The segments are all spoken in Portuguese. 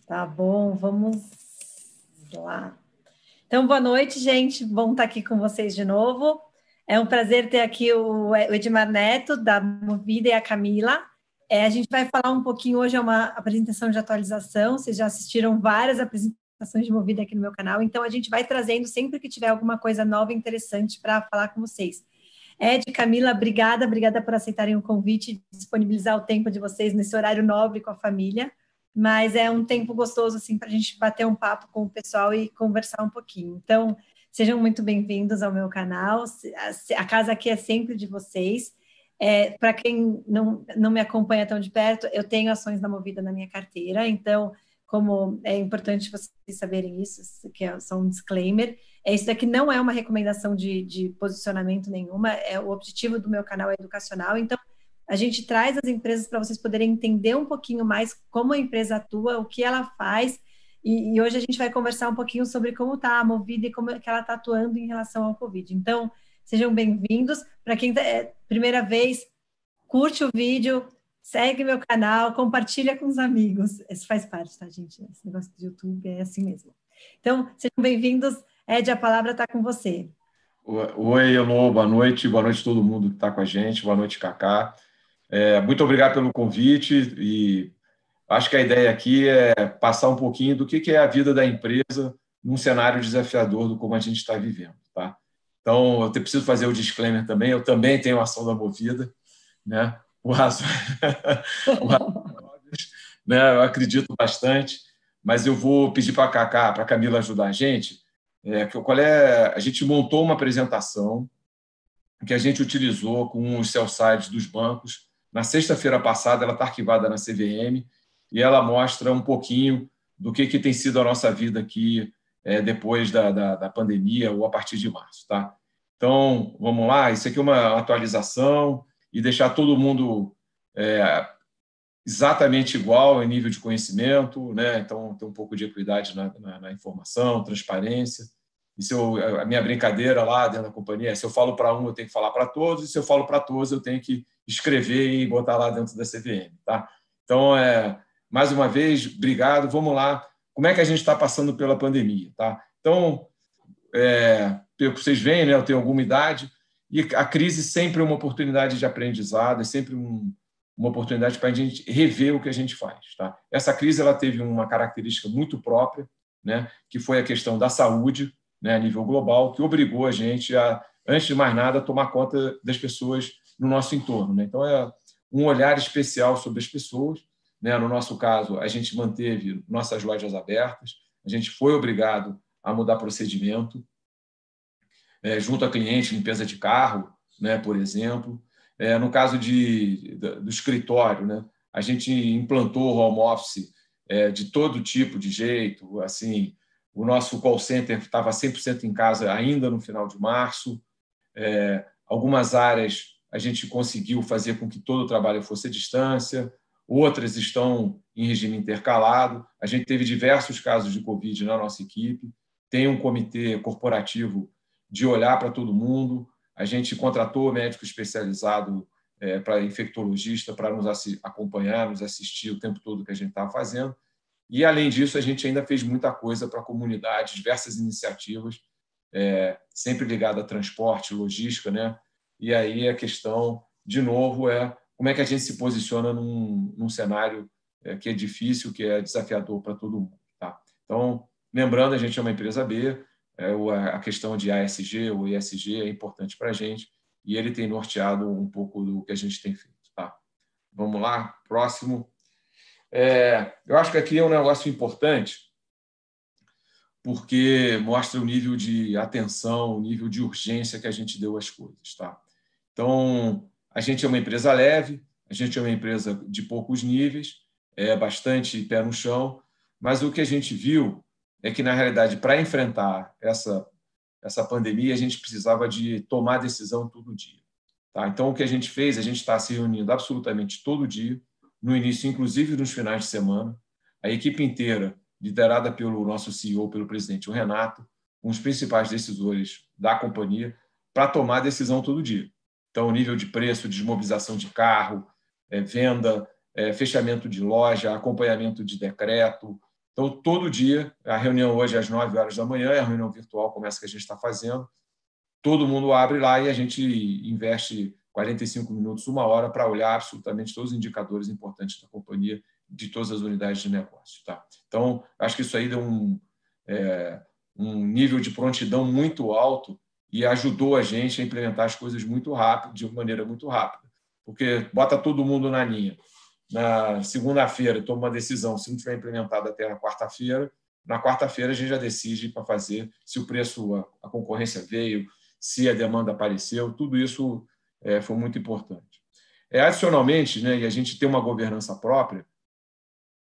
Tá bom, vamos lá. Então, boa noite, gente. Bom estar aqui com vocês de novo. É um prazer ter aqui o Edmar Neto, da Movida, e a Camila. A gente vai falar um pouquinho hoje, é uma apresentação de atualização. Vocês já assistiram várias apresentações de Movida aqui no meu canal, então a gente vai trazendo sempre que tiver alguma coisa nova e interessante para falar com vocês. Ed, Camila, obrigada por aceitarem o convite e disponibilizar o tempo de vocês nesse horário nobre com a família. Mas é um tempo gostoso assim, para a gente bater um papo com o pessoal e conversar um pouquinho. Então, sejam muito bem-vindos ao meu canal. A casa aqui é sempre de vocês. Para quem não me acompanha tão de perto, eu tenho ações da Movida na minha carteira, então, como é importante vocês saberem isso, que é só um disclaimer, isso daqui não é uma recomendação de posicionamento nenhuma, o objetivo do meu canal é educacional, então, a gente traz as empresas para vocês poderem entender um pouquinho mais como a empresa atua, o que ela faz, e hoje a gente vai conversar um pouquinho sobre como está a Movida e como que ela está atuando em relação ao Covid. Então, sejam bem-vindos. Para quem é primeira vez, curte o vídeo, segue meu canal, compartilha com os amigos. Isso faz parte, tá, gente? Esse negócio do YouTube é assim mesmo. Então, sejam bem-vindos. Ed, a palavra está com você. Oi, Elô, boa noite a todo mundo que está com a gente, boa noite, Cacá. Muito obrigado pelo convite e acho que a ideia aqui é passar um pouquinho do que é a vida da empresa num cenário desafiador do como a gente está vivendo, tá? Então, eu preciso fazer o disclaimer também, eu também tenho ação da Movida, né? Por razões, né? Eu acredito bastante, mas eu vou pedir para a Cacá, para a Camila ajudar a gente, a gente montou uma apresentação que a gente utilizou com os sell sites dos bancos. Na sexta-feira passada, ela está arquivada na CVM e ela mostra um pouquinho do que tem sido a nossa vida aqui depois da pandemia ou a partir de março. Tá? Então, vamos lá. Isso aqui é uma atualização e deixar todo mundo exatamente igual em nível de conhecimento, né? Então, ter um pouco de equidade na informação, transparência. E a minha brincadeira lá dentro da companhia é: se eu falo para um, eu tenho que falar para todos, e se eu falo para todos, eu tenho que escrever e botar lá dentro da CVM. Tá? Então, mais uma vez, obrigado. Vamos lá. Como é que a gente está passando pela pandemia? Tá? Então, pelo que vocês veem, né, eu tenho alguma idade, e a crise sempre é uma oportunidade de aprendizado, é sempre uma oportunidade para a gente rever o que a gente faz. Tá? Essa crise ela teve uma característica muito própria, né, que foi a questão da saúde, né, a nível global, que obrigou a gente a, antes de mais nada, tomar conta das pessoas no nosso entorno. Né? Então, é um olhar especial sobre as pessoas. Né? No nosso caso, a gente manteve nossas lojas abertas, a gente foi obrigado a mudar procedimento, junto a cliente, limpeza de carro, né, por exemplo. No caso do escritório, né, a gente implantou o home office de todo tipo de jeito, assim. O nosso call center estava 100% em casa ainda no final de março. Algumas áreas a gente conseguiu fazer com que todo o trabalho fosse à distância, outras estão em regime intercalado. A gente teve diversos casos de Covid na nossa equipe, tem um comitê corporativo de olhar para todo mundo, a gente contratou médico especializado para infectologista para nos acompanhar, nos assistir o tempo todo que a gente estava fazendo. E, além disso, a gente ainda fez muita coisa para a comunidade, diversas iniciativas, sempre ligada a transporte, logística, né? E aí a questão, de novo, como é que a gente se posiciona num cenário que é difícil, que é desafiador para todo mundo. Tá? Então, lembrando, a gente é uma empresa B, a questão de ASG ou ESG é importante para a gente e ele tem norteado um pouco do que a gente tem feito. Tá? Vamos lá, próximo. Eu acho que aqui é um negócio importante porque mostra o nível de atenção, o nível de urgência que a gente deu às coisas. Tá? Então, a gente é uma empresa leve, a gente é uma empresa de poucos níveis, bastante pé no chão, mas o que a gente viu é que, na realidade, para enfrentar essa pandemia, a gente precisava de tomar decisão todo dia. Tá? Então, o que a gente fez, a gente está se reunindo absolutamente todo dia, no início, inclusive nos finais de semana, a equipe inteira, liderada pelo nosso CEO, pelo presidente, o Renato, com os principais decisores da companhia, para tomar decisão todo dia. Então, nível de preço, desmobilização de carro, venda, fechamento de loja, acompanhamento de decreto. Então, todo dia, a reunião hoje é às 9 horas da manhã, é a reunião virtual, começa que a gente está fazendo, todo mundo abre lá e a gente investe 45 minutos, 1 hora, para olhar absolutamente todos os indicadores importantes da companhia, de todas as unidades de negócio. Tá? Então, acho que isso aí deu um nível de prontidão muito alto e ajudou a gente a implementar as coisas muito rápido, de maneira muito rápida. Porque bota todo mundo na linha. Na segunda-feira, toma uma decisão, se não tiver implementado até na quarta-feira a gente já decide para fazer, se o preço, a concorrência veio, se a demanda apareceu, tudo isso foi muito importante. Adicionalmente, né, e a gente tem uma governança própria,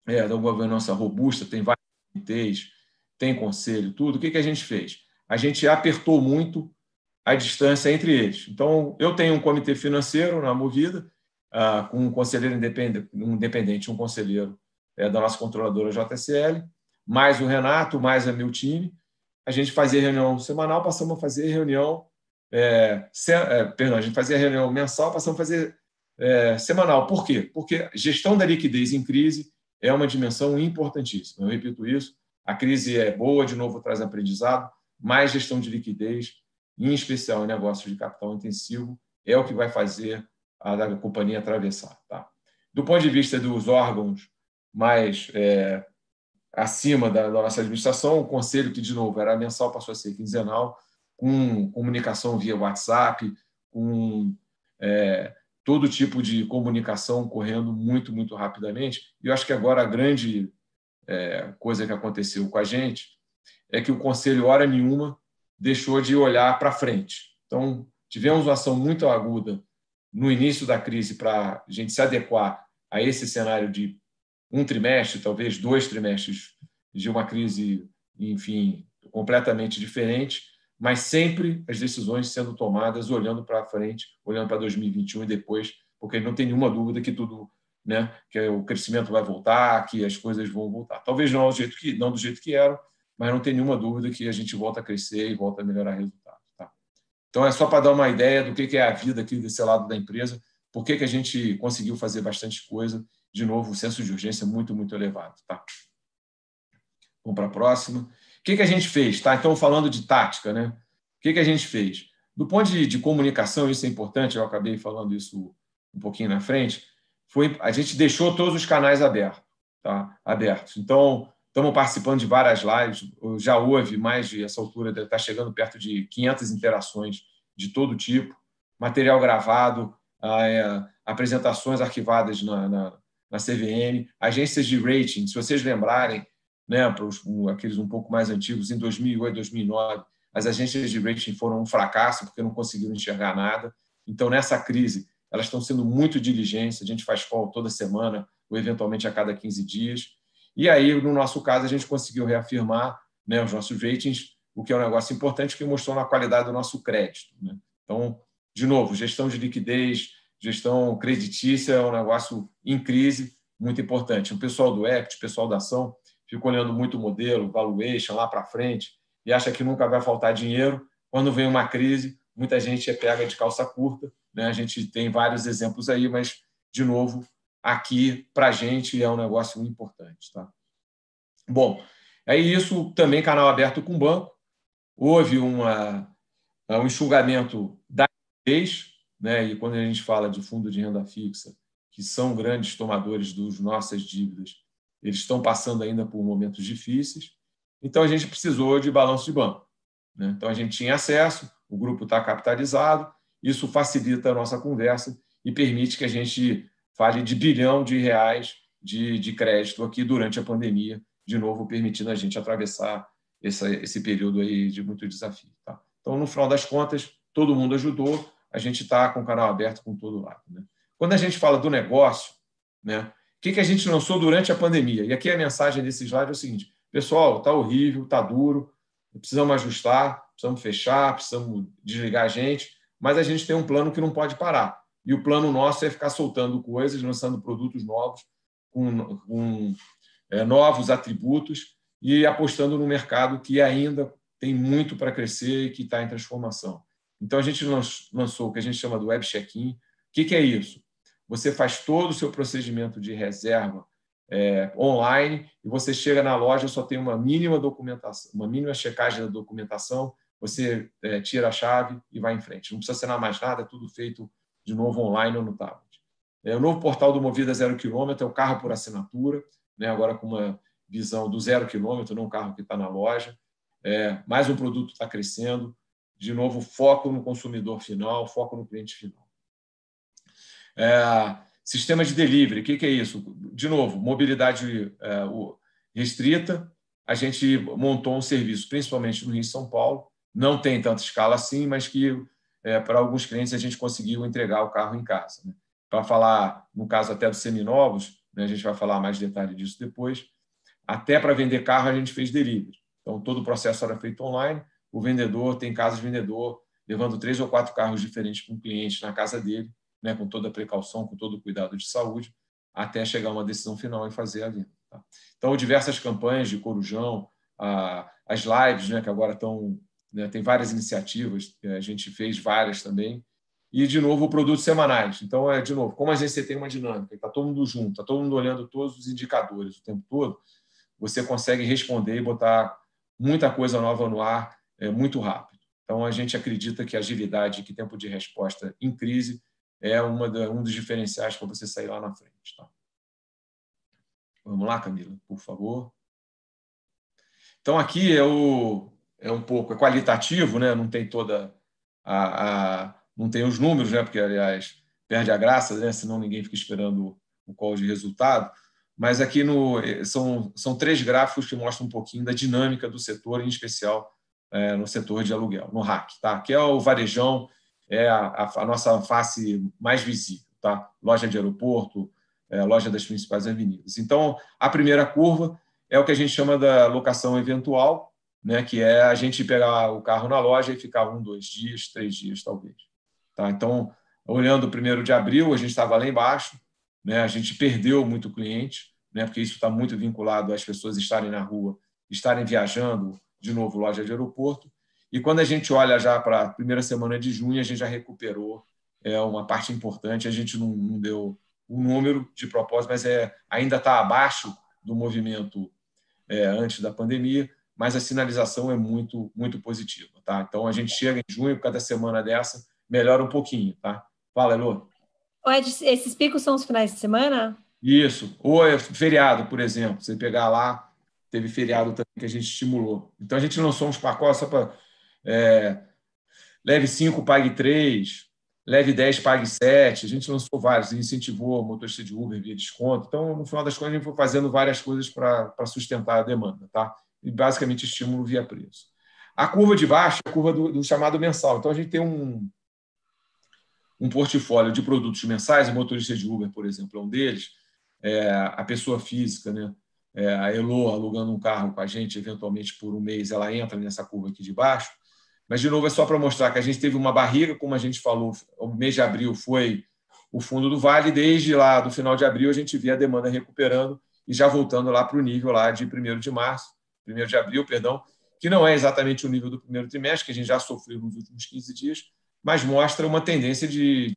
uma governança robusta, tem vários comitês, tem conselho, tudo. O que a gente fez? A gente apertou muito a distância entre eles. Então, eu tenho um comitê financeiro na Movida, com um conselheiro independente, um conselheiro da nossa controladora JSL, mais o Renato, mais o meu time. A gente fazia reunião semanal, passamos a fazer reunião... a gente fazia reunião mensal, passamos a fazer semanal. Por quê? Porque gestão da liquidez em crise é uma dimensão importantíssima. Eu repito isso, a crise é boa, de novo traz aprendizado, mas gestão de liquidez, em especial em negócios de capital intensivo, é o que vai fazer a companhia atravessar. Tá? Do ponto de vista dos órgãos mais acima da nossa administração, o conselho, que, de novo, era mensal, passou a ser quinzenal, com comunicação via WhatsApp, com todo tipo de comunicação correndo muito, muito rapidamente. E eu acho que agora a grande coisa que aconteceu com a gente é que o Conselho, hora nenhuma, deixou de olhar para frente. Então, tivemos uma ação muito aguda no início da crise para a gente se adequar a esse cenário de um trimestre, talvez 2 trimestres de uma crise, enfim, completamente diferente, mas sempre as decisões sendo tomadas olhando para frente, olhando para 2021 e depois, porque não tem nenhuma dúvida que tudo, né, que o crescimento vai voltar, que as coisas vão voltar. Talvez não do jeito que eram, mas não tem nenhuma dúvida que a gente volta a crescer e volta a melhorar resultados. Tá? Então, é só para dar uma ideia do que é a vida aqui desse lado da empresa, por que a gente conseguiu fazer bastante coisa. De novo, o senso de urgência muito, muito elevado. Tá? Vamos para a próxima. O que a gente fez? Tá? Então, falando de tática, né? O que a gente fez? Do ponto de comunicação, isso é importante, eu acabei falando isso um pouquinho na frente, a gente deixou todos os canais abertos. Tá? Abertos. Então, estamos participando de várias lives, já houve mais de, essa altura, está chegando perto de 500 interações de todo tipo, material gravado, apresentações arquivadas na CVM, agências de rating, se vocês lembrarem, né, para aqueles um pouco mais antigos, em 2008, 2009, as agências de rating foram um fracasso porque não conseguiram enxergar nada. Então, nessa crise, elas estão sendo muito diligentes, a gente faz call toda semana, ou eventualmente a cada 15 dias. E aí, no nosso caso, a gente conseguiu reafirmar, né, os nossos ratings, o que é um negócio importante, que mostrou na qualidade do nosso crédito. Né? Então, de novo, gestão de liquidez, gestão creditícia é um negócio em crise, muito importante. O pessoal do equity, o pessoal da ação, fica olhando muito o modelo, valuation lá para frente, e acha que nunca vai faltar dinheiro. Quando vem uma crise, muita gente pega de calça curta. Né? A gente tem vários exemplos aí, mas, de novo, aqui, para a gente, é um negócio muito importante. Tá? Bom, é isso também, canal aberto com o banco. Houve um enxugamento da liquidez, né? E quando a gente fala de fundo de renda fixa, que são grandes tomadores das nossas dívidas, eles estão passando ainda por momentos difíceis. Então, a gente precisou de balanço de banco. Né? Então, a gente tinha acesso, o grupo está capitalizado, isso facilita a nossa conversa e permite que a gente fale de R$ 1 bilhão de crédito aqui durante a pandemia, de novo permitindo a gente atravessar esse período aí de muito desafio. Tá? Então, no final das contas, todo mundo ajudou, a gente está com o canal aberto com todo lado. Né? Quando a gente fala do negócio, né, o que a gente lançou durante a pandemia? E aqui a mensagem desse slide é o seguinte: pessoal, está horrível, está duro, precisamos ajustar, precisamos fechar, precisamos desligar a gente, mas a gente tem um plano que não pode parar. E o plano nosso é ficar soltando coisas, lançando produtos novos, com novos atributos e apostando no mercado que ainda tem muito para crescer e que está em transformação. Então, a gente lançou o que a gente chama do Web Check-in. O que é isso? Você faz todo o seu procedimento de reserva online, e você chega na loja, só tem uma mínima documentação, uma mínima checagem da documentação, você tira a chave e vai em frente. Não precisa assinar mais nada, é tudo feito de novo online ou no tablet. O novo portal do Movida 0 km é o carro por assinatura, né? Agora com uma visão do 0 km, não um carro que está na loja. Mais um produto está crescendo. De novo, foco no consumidor final, foco no cliente final. Sistema de delivery, o que é isso? De novo, mobilidade restrita. A gente montou um serviço, principalmente no Rio e São Paulo. Não tem tanta escala assim, mas que para alguns clientes a gente conseguiu entregar o carro em casa, né? Para falar, no caso até dos seminovos, né, a gente vai falar mais detalhe disso depois, até para vender carro a gente fez delivery. Então, todo o processo era feito online. O vendedor, tem casos de vendedor levando 3 ou 4 carros diferentes para um cliente na casa dele, né, com toda a precaução, com todo o cuidado de saúde, até chegar a uma decisão final e fazer a venda. Tá? Então, diversas campanhas de Corujão, as lives, né, que agora estão... Né, tem várias iniciativas, a gente fez várias também. E, de novo, produtos semanais. Então, de novo, como a agência tem uma dinâmica, está todo mundo junto, está todo mundo olhando todos os indicadores o tempo todo, você consegue responder e botar muita coisa nova no ar muito rápido. Então, a gente acredita que agilidade, que tempo de resposta em crise é um dos diferenciais para você sair lá na frente. Tá? Vamos lá, Camila, por favor. Então, aqui é um pouco qualitativo, né? Não tem toda não tem os números, né? Porque, aliás, perde a graça, né? Senão ninguém fica esperando o call de resultado. Mas aqui são 3 gráficos que mostram um pouquinho da dinâmica do setor, em especial no setor de aluguel, no RAC. Tá? Que é o varejão, é a nossa face mais visível. Tá? Loja de aeroporto, loja das principais avenidas. Então, a primeira curva é o que a gente chama da locação eventual, né? Que é a gente pegar o carro na loja e ficar 1, 2 dias, 3 dias, talvez. Tá? Então, olhando o 1º de abril, a gente estava lá embaixo, né? A gente perdeu muito cliente, né? Porque isso está muito vinculado às pessoas estarem na rua, estarem viajando, de novo, loja de aeroporto. E quando a gente olha já para a primeira semana de junho, a gente já recuperou uma parte importante. A gente não deu um número de propósito, mas ainda está abaixo do movimento antes da pandemia, mas a sinalização é muito, muito positiva. Tá? Então, a gente chega em junho, cada semana dessa, melhora um pouquinho. Tá? Fala, Elô. Ed, esses picos são os finais de semana? Isso. Ou feriado, por exemplo. Você pegar lá, teve feriado também que a gente estimulou. Então, a gente lançou uns pacotes só para leve 5, pague 3, leve 10, pague 7. A gente lançou vários, incentivou o motorista de Uber via desconto. Então, no final das contas, a gente foi fazendo várias coisas para sustentar a demanda. Tá? E, basicamente, estímulo via preço. A curva de baixo é a curva do chamado mensal. Então, a gente tem um portfólio de produtos mensais. O motorista de Uber, por exemplo, é um deles. A pessoa física, né? A Elo alugando um carro com a gente, eventualmente por um mês, ela entra nessa curva aqui de baixo. Mas, de novo, é só para mostrar que a gente teve uma barriga, como a gente falou, o mês de abril foi o fundo do vale, desde lá do final de abril a gente vê a demanda recuperando e já voltando lá para o nível lá de 1º de abril, que não é exatamente o nível do 1º trimestre, que a gente já sofreu nos últimos 15 dias, mas mostra uma tendência de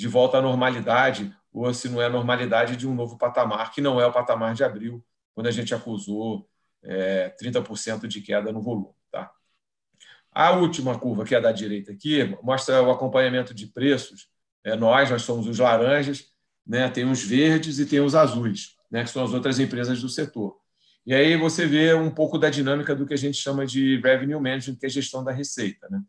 volta à normalidade, ou se não é a normalidade, de um novo patamar, que não é o patamar de abril, quando a gente acusou 30% de queda no volume. Tá? A última curva, que é da direita aqui, mostra o acompanhamento de preços. Nós somos os laranjas, né? Tem os verdes e tem os azuis, né? Que são as outras empresas do setor. E aí você vê um pouco da dinâmica do que a gente chama de revenue management, que é a gestão da receita. Né?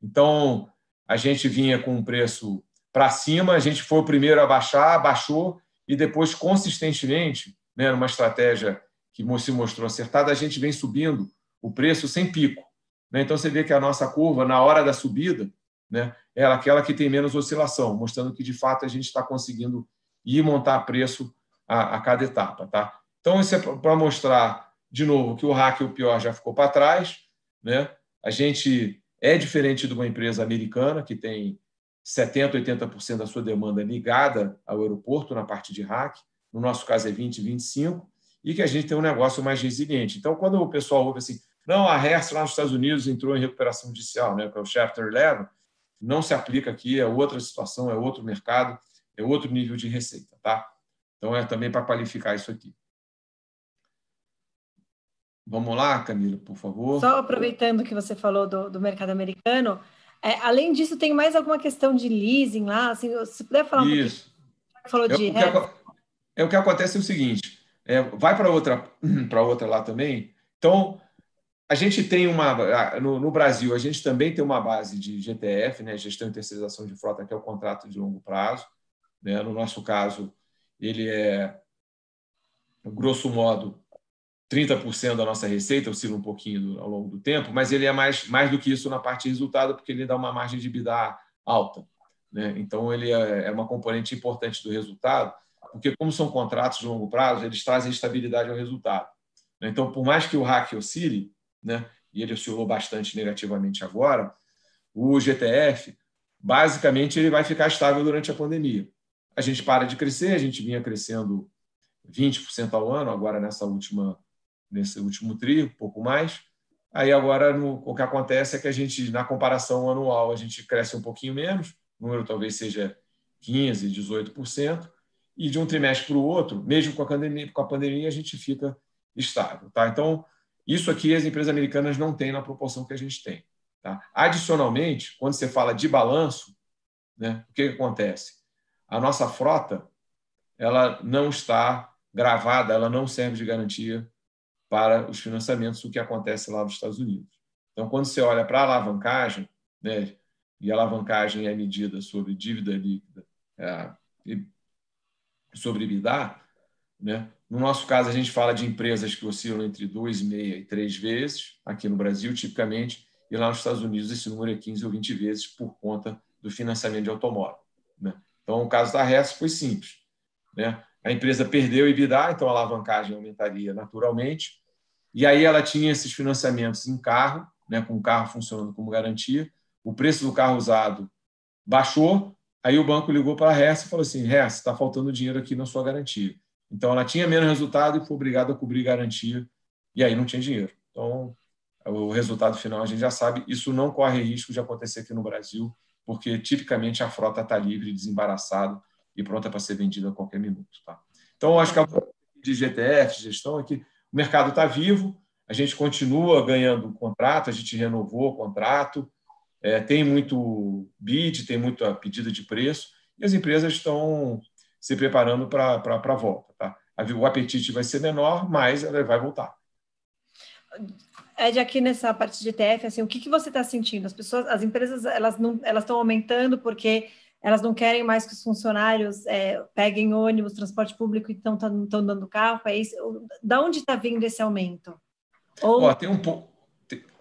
Então, a gente vinha com um preço para cima, a gente foi o primeiro a baixar, baixou, e depois, consistentemente, né, numa estratégia que se mostrou acertada, a gente vem subindo o preço sem pico. Né? Então, você vê que a nossa curva, na hora da subida, né, é aquela que tem menos oscilação, mostrando que, de fato, a gente está conseguindo ir montar preço a cada etapa. Tá? Então, isso é para mostrar, de novo, que o RAC, o pior, já ficou para trás. Né? A gente é diferente de uma empresa americana, que tem 70%, 80% da sua demanda ligada ao aeroporto, na parte de RAC. No nosso caso, é 20%, 25%, e que a gente tem um negócio mais resiliente. Então, quando o pessoal ouve assim, não, a Hertz lá nos Estados Unidos entrou em recuperação judicial, né, que é o Chapter 11, não se aplica aqui, é outra situação, é outro mercado, é outro nível de receita. Tá? Então, é também para qualificar isso aqui. Vamos lá, Camila, por favor. Só aproveitando que você falou do mercado americano, além disso, tem mais alguma questão de leasing lá? Assim, se puder falar um pouquinho, Isso. falou É de o que, o que acontece é o seguinte, vai para outra lá também. Então, a gente tem no Brasil, a gente também tem uma base de GTF, né, Gestão e Terceirização de Frota, que é o contrato de longo prazo. Né? No nosso caso, ele é, grosso modo, 30% da nossa receita, oscila um pouquinho ao longo do tempo, mas ele é mais do que isso na parte de resultado, porque ele dá uma margem de EBITDA alta. Né? Então, ele é uma componente importante do resultado, porque, como são contratos de longo prazo, eles trazem estabilidade ao resultado. Então, por mais que o RAC oscile, né, e ele oscilou bastante negativamente agora, o GTF, basicamente, ele vai ficar estável durante a pandemia. A gente para de crescer, a gente vinha crescendo 20% ao ano, agora nesse último tri, um pouco mais. Aí agora o que acontece é que a gente, na comparação anual, a gente cresce um pouquinho menos, o número talvez seja 15%, 18%, e de um trimestre para o outro, mesmo com a pandemia, a gente fica estável. Tá? Então, isso aqui as empresas americanas não têm na proporção que a gente tem. Tá? Adicionalmente, quando você fala de balanço, né, o que acontece? A nossa frota ela não está gravada, ela não serve de garantia para os financiamentos, o que acontece lá nos Estados Unidos. Então, quando você olha para a alavancagem, né, e a alavancagem é medida sobre dívida líquida e sobre EBITDA, né, no nosso caso, a gente fala de empresas que oscilam entre 2,5 e 3 vezes, aqui no Brasil, tipicamente, e lá nos Estados Unidos esse número é 15 ou 20 vezes por conta do financiamento de automóvel. Né? Então, o caso da Hess foi simples. Né? A empresa perdeu o EBITDA, então a alavancagem aumentaria naturalmente, e aí ela tinha esses financiamentos em carro, né, com o carro funcionando como garantia, o preço do carro usado baixou, aí o banco ligou para a Hess e falou assim, Hess, está faltando dinheiro aqui na sua garantia. Então, ela tinha menos resultado e foi obrigada a cobrir garantia, e aí não tinha dinheiro. Então, o resultado final a gente já sabe, isso não corre risco de acontecer aqui no Brasil, porque tipicamente a frota está livre, desembaraçada e pronta para ser vendida a qualquer minuto. Tá? Então, acho que a de GTF, gestão, é que o mercado está vivo, a gente continua ganhando contrato, a gente renovou o contrato, tem muito bid, tem muita pedida de preço, e as empresas estão se preparando para a volta. Tá? O apetite vai ser menor, mas ela vai voltar. Ed, aqui nessa parte de ETF, assim, o que você está sentindo? As empresas, elas estão aumentando porque elas não querem mais que os funcionários peguem ônibus, transporte público e estão dando carro? É isso? Da onde está vindo esse aumento? Tem um pouco.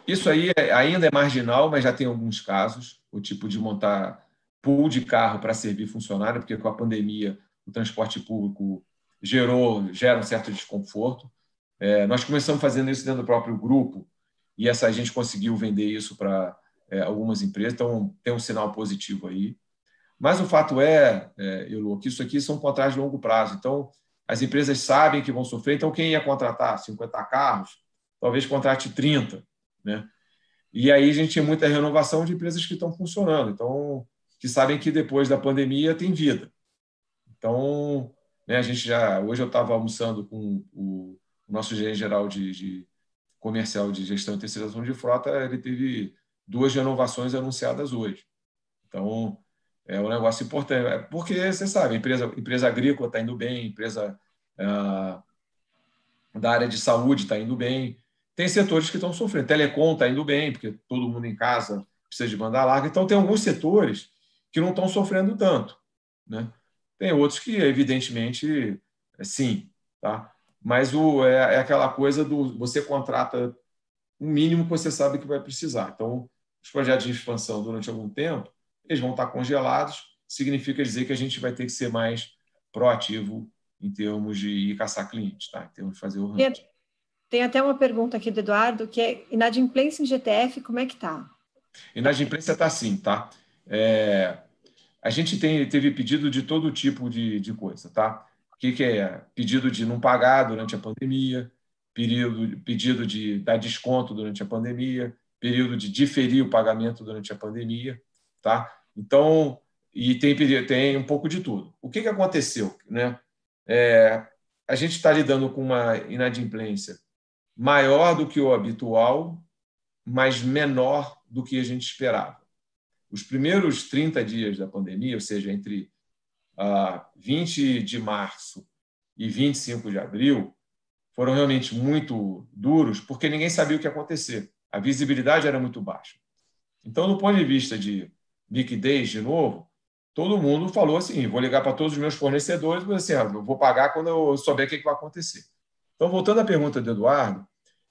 Isso aí ainda é marginal, mas já tem alguns casos, o tipo de montar pool de carro para servir funcionário, porque com a pandemia o transporte público gera um certo desconforto. Nós começamos fazendo isso dentro do próprio grupo e a gente conseguiu vender isso para algumas empresas, então tem um sinal positivo aí. Mas o fato Elo, que isso aqui são contratos de longo prazo, então as empresas sabem que vão sofrer, então quem ia contratar 50 carros, talvez contrate 30, né? E aí a gente tem muita renovação de empresas que estão funcionando, então que sabem que depois da pandemia tem vida. Então, né, hoje eu estava almoçando com o nosso gerente geral de comercial de gestão e terceirização de frota, ele teve 2 renovações anunciadas hoje. Então, é um negócio importante, porque você sabe, empresa agrícola está indo bem, empresa da área de saúde está indo bem. Tem setores que estão sofrendo. Telecom está indo bem, porque todo mundo em casa precisa de banda larga. Então, tem alguns setores que não estão sofrendo tanto. Né? Tem outros que, evidentemente, sim. Tá? Mas é aquela coisa do você contrata o mínimo que você sabe que vai precisar. Então, os projetos de expansão durante algum tempo, eles vão estar congelados. Significa dizer que a gente vai ter que ser mais proativo em termos de ir caçar clientes, tá? Em termos de fazer o hunting. Tem até uma pergunta aqui do Eduardo, que é inadimplência em GTF, como é que está? Inadimplência está assim, tá? A gente teve pedido de todo tipo de coisa, tá? O que é? Pedido de não pagar durante a pandemia, pedido de dar desconto durante a pandemia, período de diferir o pagamento durante a pandemia, tá? Então, e tem um pouco de tudo. O que aconteceu, né? a gente está lidando com uma inadimplência maior do que o habitual, mas menor do que a gente esperava. Os primeiros 30 dias da pandemia, ou seja, entre 20 de março e 25 de abril, foram realmente muito duros, porque ninguém sabia o que ia acontecer. A visibilidade era muito baixa. Então, do ponto de vista de liquidez, de novo, todo mundo falou assim, vou ligar para todos os meus fornecedores, mas assim, eu vou pagar quando eu souber o que vai acontecer. Então, voltando à pergunta do Eduardo,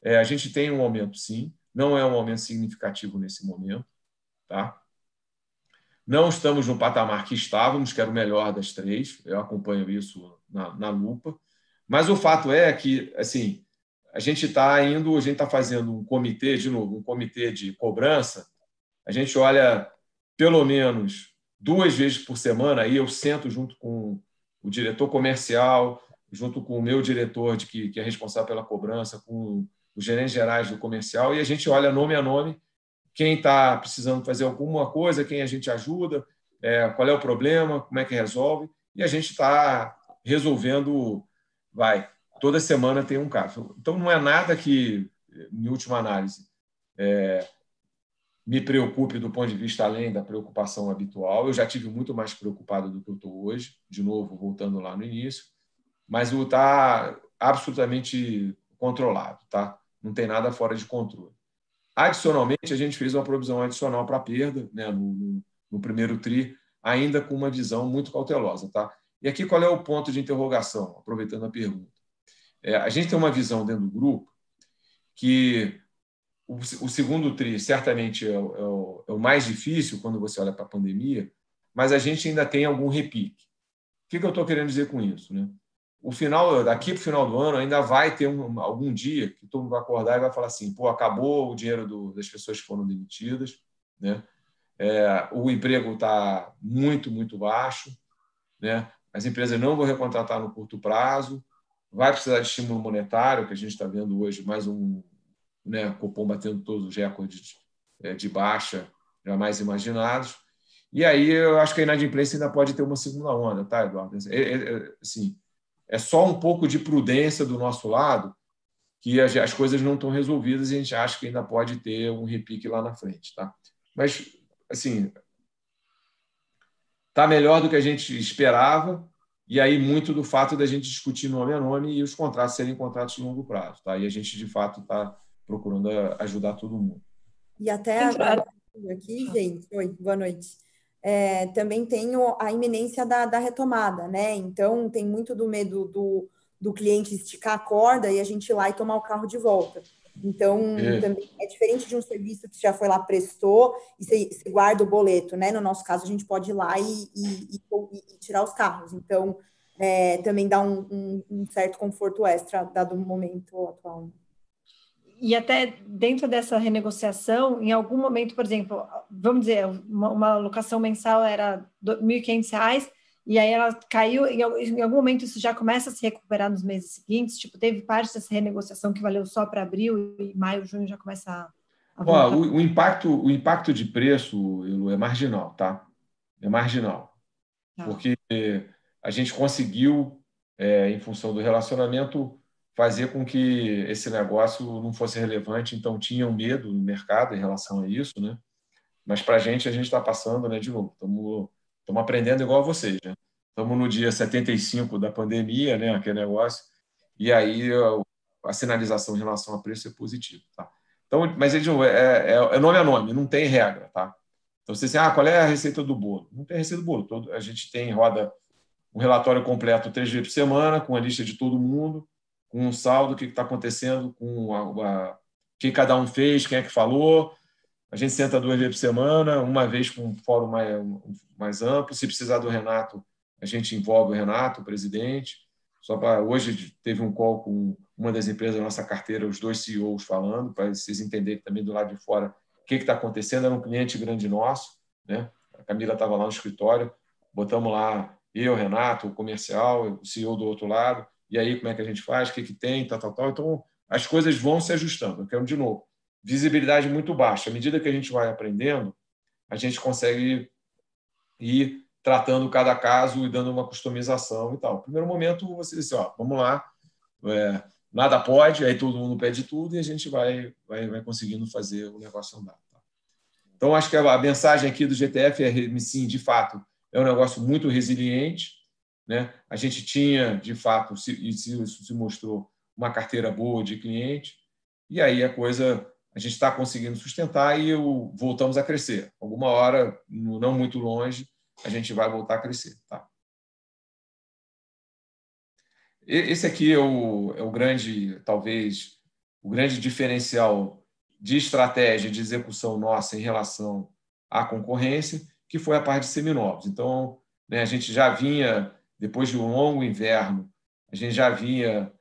a gente tem um aumento, sim, não é um aumento significativo nesse momento, tá? Não estamos no patamar que estávamos, que era o melhor das três, eu acompanho isso na lupa, mas o fato é que, assim, a gente está fazendo um comitê, de novo, um comitê de cobrança, a gente olha pelo menos 2 vezes por semana, aí eu sento junto com o diretor comercial, junto com o meu diretor, que é responsável pela cobrança, com os gerentes gerais do comercial, e a gente olha nome a nome quem está precisando fazer alguma coisa, quem a gente ajuda, qual é o problema, como é que resolve, e a gente está resolvendo, toda semana tem um caso. Então, não é nada que, em última análise, me preocupe do ponto de vista além da preocupação habitual. Eu já tive muito mais preocupado do que eu estou hoje, de novo, voltando lá no início, mas o está absolutamente controlado, tá? Não tem nada fora de controle. Adicionalmente, a gente fez uma provisão adicional para perda, né, no primeiro TRI, ainda com uma visão muito cautelosa. Tá? E aqui qual é o ponto de interrogação, aproveitando a pergunta? A gente tem uma visão dentro do grupo que o segundo TRI certamente é o mais difícil quando você olha para a pandemia, mas a gente ainda tem algum repique. O que eu estou querendo dizer com isso? Né? Daqui para o final do ano, ainda vai ter algum dia que todo mundo vai acordar e vai falar assim, pô, acabou o dinheiro das pessoas que foram demitidas, né? O emprego está muito, muito baixo, né? As empresas não vão recontratar no curto prazo, vai precisar de estímulo monetário, que a gente está vendo hoje, mais né, Copom batendo todos os recordes de baixa jamais imaginados. E aí eu acho que a inadimplência ainda pode ter uma segunda onda, tá, Eduardo? Assim, é só um pouco de prudência do nosso lado que as coisas não estão resolvidas e a gente acha que ainda pode ter um repique lá na frente. Tá? Mas, assim, está melhor do que a gente esperava e aí muito do fato da gente discutir nome a nome e os contratos serem contratos de longo prazo. Tá? E a gente, de fato, está procurando ajudar todo mundo. E até aqui, gente, oi, boa noite. Também tem a iminência da retomada, né? Então, tem muito do medo do cliente esticar a corda e a gente ir lá e tomar o carro de volta. Então, também é diferente de um serviço que você já foi lá, prestou, e você guarda o boleto, né? No nosso caso, a gente pode ir lá e tirar os carros. Então, também dá um certo conforto extra, dado o momento atual. E até dentro dessa renegociação, em algum momento, por exemplo, vamos dizer, uma locação mensal era R$ 1.500, e aí ela caiu, em algum momento isso já começa a se recuperar nos meses seguintes, tipo, teve parte dessa renegociação que valeu só para abril, e maio, junho já começa a voltar. O impacto de preço, Elu, é marginal, tá? É marginal. Porque a gente conseguiu, em função do relacionamento, fazer com que esse negócio não fosse relevante, então tinham medo no mercado em relação a isso, né? Mas para a gente está passando, né? De novo, estamos aprendendo igual a vocês, né? Estamos no dia 75 da pandemia, né? Aquele negócio, e aí a sinalização em relação a preço é positiva, tá? Então, mas de novo, é nome a nome, não tem regra, tá? Então você diz, qual é a receita do bolo? Não tem receita do bolo. A gente roda um relatório completo 3 vezes por semana, com a lista de todo mundo, com um saldo, o que está acontecendo, com o que cada um fez, quem é que falou. A gente senta 2 vezes por semana, uma vez com um fórum mais amplo. Se precisar do Renato, a gente envolve o Renato, o presidente. Hoje teve um call com uma das empresas da nossa carteira, os 2 CEOs falando, para vocês entenderem também do lado de fora o que está acontecendo. Era um cliente grande nosso, né? A Camila estava lá no escritório, botamos lá eu, Renato, o comercial, o CEO do outro lado, e aí como é que a gente faz, o que tem, tal. Então, as coisas vão se ajustando. Eu quero, de novo, visibilidade muito baixa. À medida que a gente vai aprendendo, a gente consegue ir tratando cada caso e dando uma customização e tal. No primeiro momento, você disse, vamos lá, nada pode, aí todo mundo pede tudo e a gente vai conseguindo fazer o negócio andar. Tá? Então, acho que a mensagem aqui do GTF é, sim, de fato, é um negócio muito resiliente, né? A gente tinha, de fato, isso se mostrou uma carteira boa de cliente, e aí a gente está conseguindo sustentar e voltamos a crescer. Alguma hora, não muito longe, a gente vai voltar a crescer. Tá? Esse aqui é o grande, talvez, o grande diferencial de estratégia de execução nossa em relação à concorrência, que foi a parte de seminovos. Então, né, a gente já vinha, depois de um longo inverno, a gente já vinha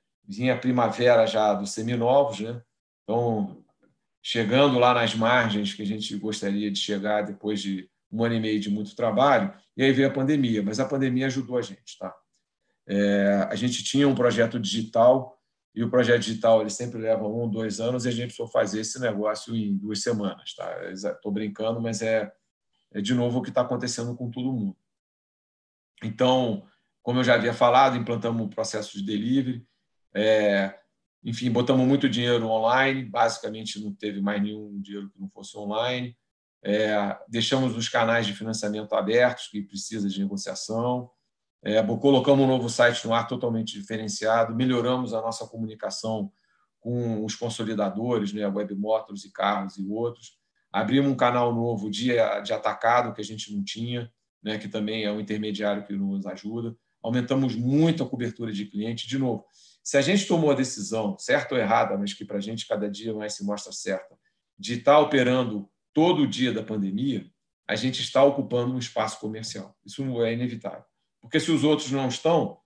a primavera já dos seminovos, né? Então, chegando lá nas margens que a gente gostaria de chegar depois de 1 ano e meio de muito trabalho, e aí veio a pandemia, mas a pandemia ajudou a gente. Tá? A gente tinha um projeto digital, e o projeto digital ele sempre leva 1, 2 anos, e a gente precisou fazer esse negócio em 2 semanas. Tá? Estou brincando, mas é de novo o que está acontecendo com todo mundo. Então, como eu já havia falado, implantamos um processo de delivery, enfim, botamos muito dinheiro online, basicamente não teve mais nenhum dinheiro que não fosse online. Deixamos os canais de financiamento abertos, que precisa de negociação. Colocamos um novo site no ar totalmente diferenciado, melhoramos a nossa comunicação com os consolidadores, né, Web Motors e Carros e outros. Abrimos um canal novo de atacado que a gente não tinha, né, que também é um intermediário que nos ajuda. Aumentamos muito a cobertura de cliente. De novo, se a gente tomou a decisão, certa ou errada, mas que para a gente cada dia mais se mostra certa, de estar operando todo o dia da pandemia, a gente está ocupando um espaço comercial. Isso é inevitável. Porque se os outros não estão,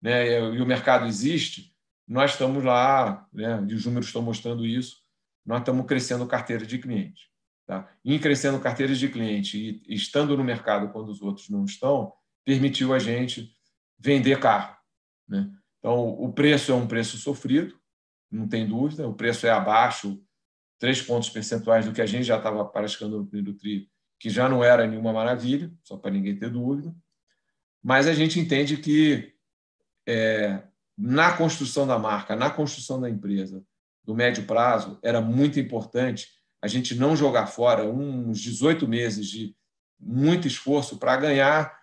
né, e o mercado existe, nós estamos lá, né, e os números estão mostrando isso, nós estamos crescendo carteira de cliente. Tá? E em crescendo carteira de cliente e estando no mercado quando os outros não estão, permitiu a gente vender carro. Né? Então, o preço é um preço sofrido, não tem dúvida, o preço é abaixo 3 pontos percentuais do que a gente já estava praticando no primeiro tri, que já não era nenhuma maravilha, só para ninguém ter dúvida. Mas a gente entende que na construção da marca, na construção da empresa, do médio prazo, era muito importante a gente não jogar fora uns 18 meses de muito esforço para ganhar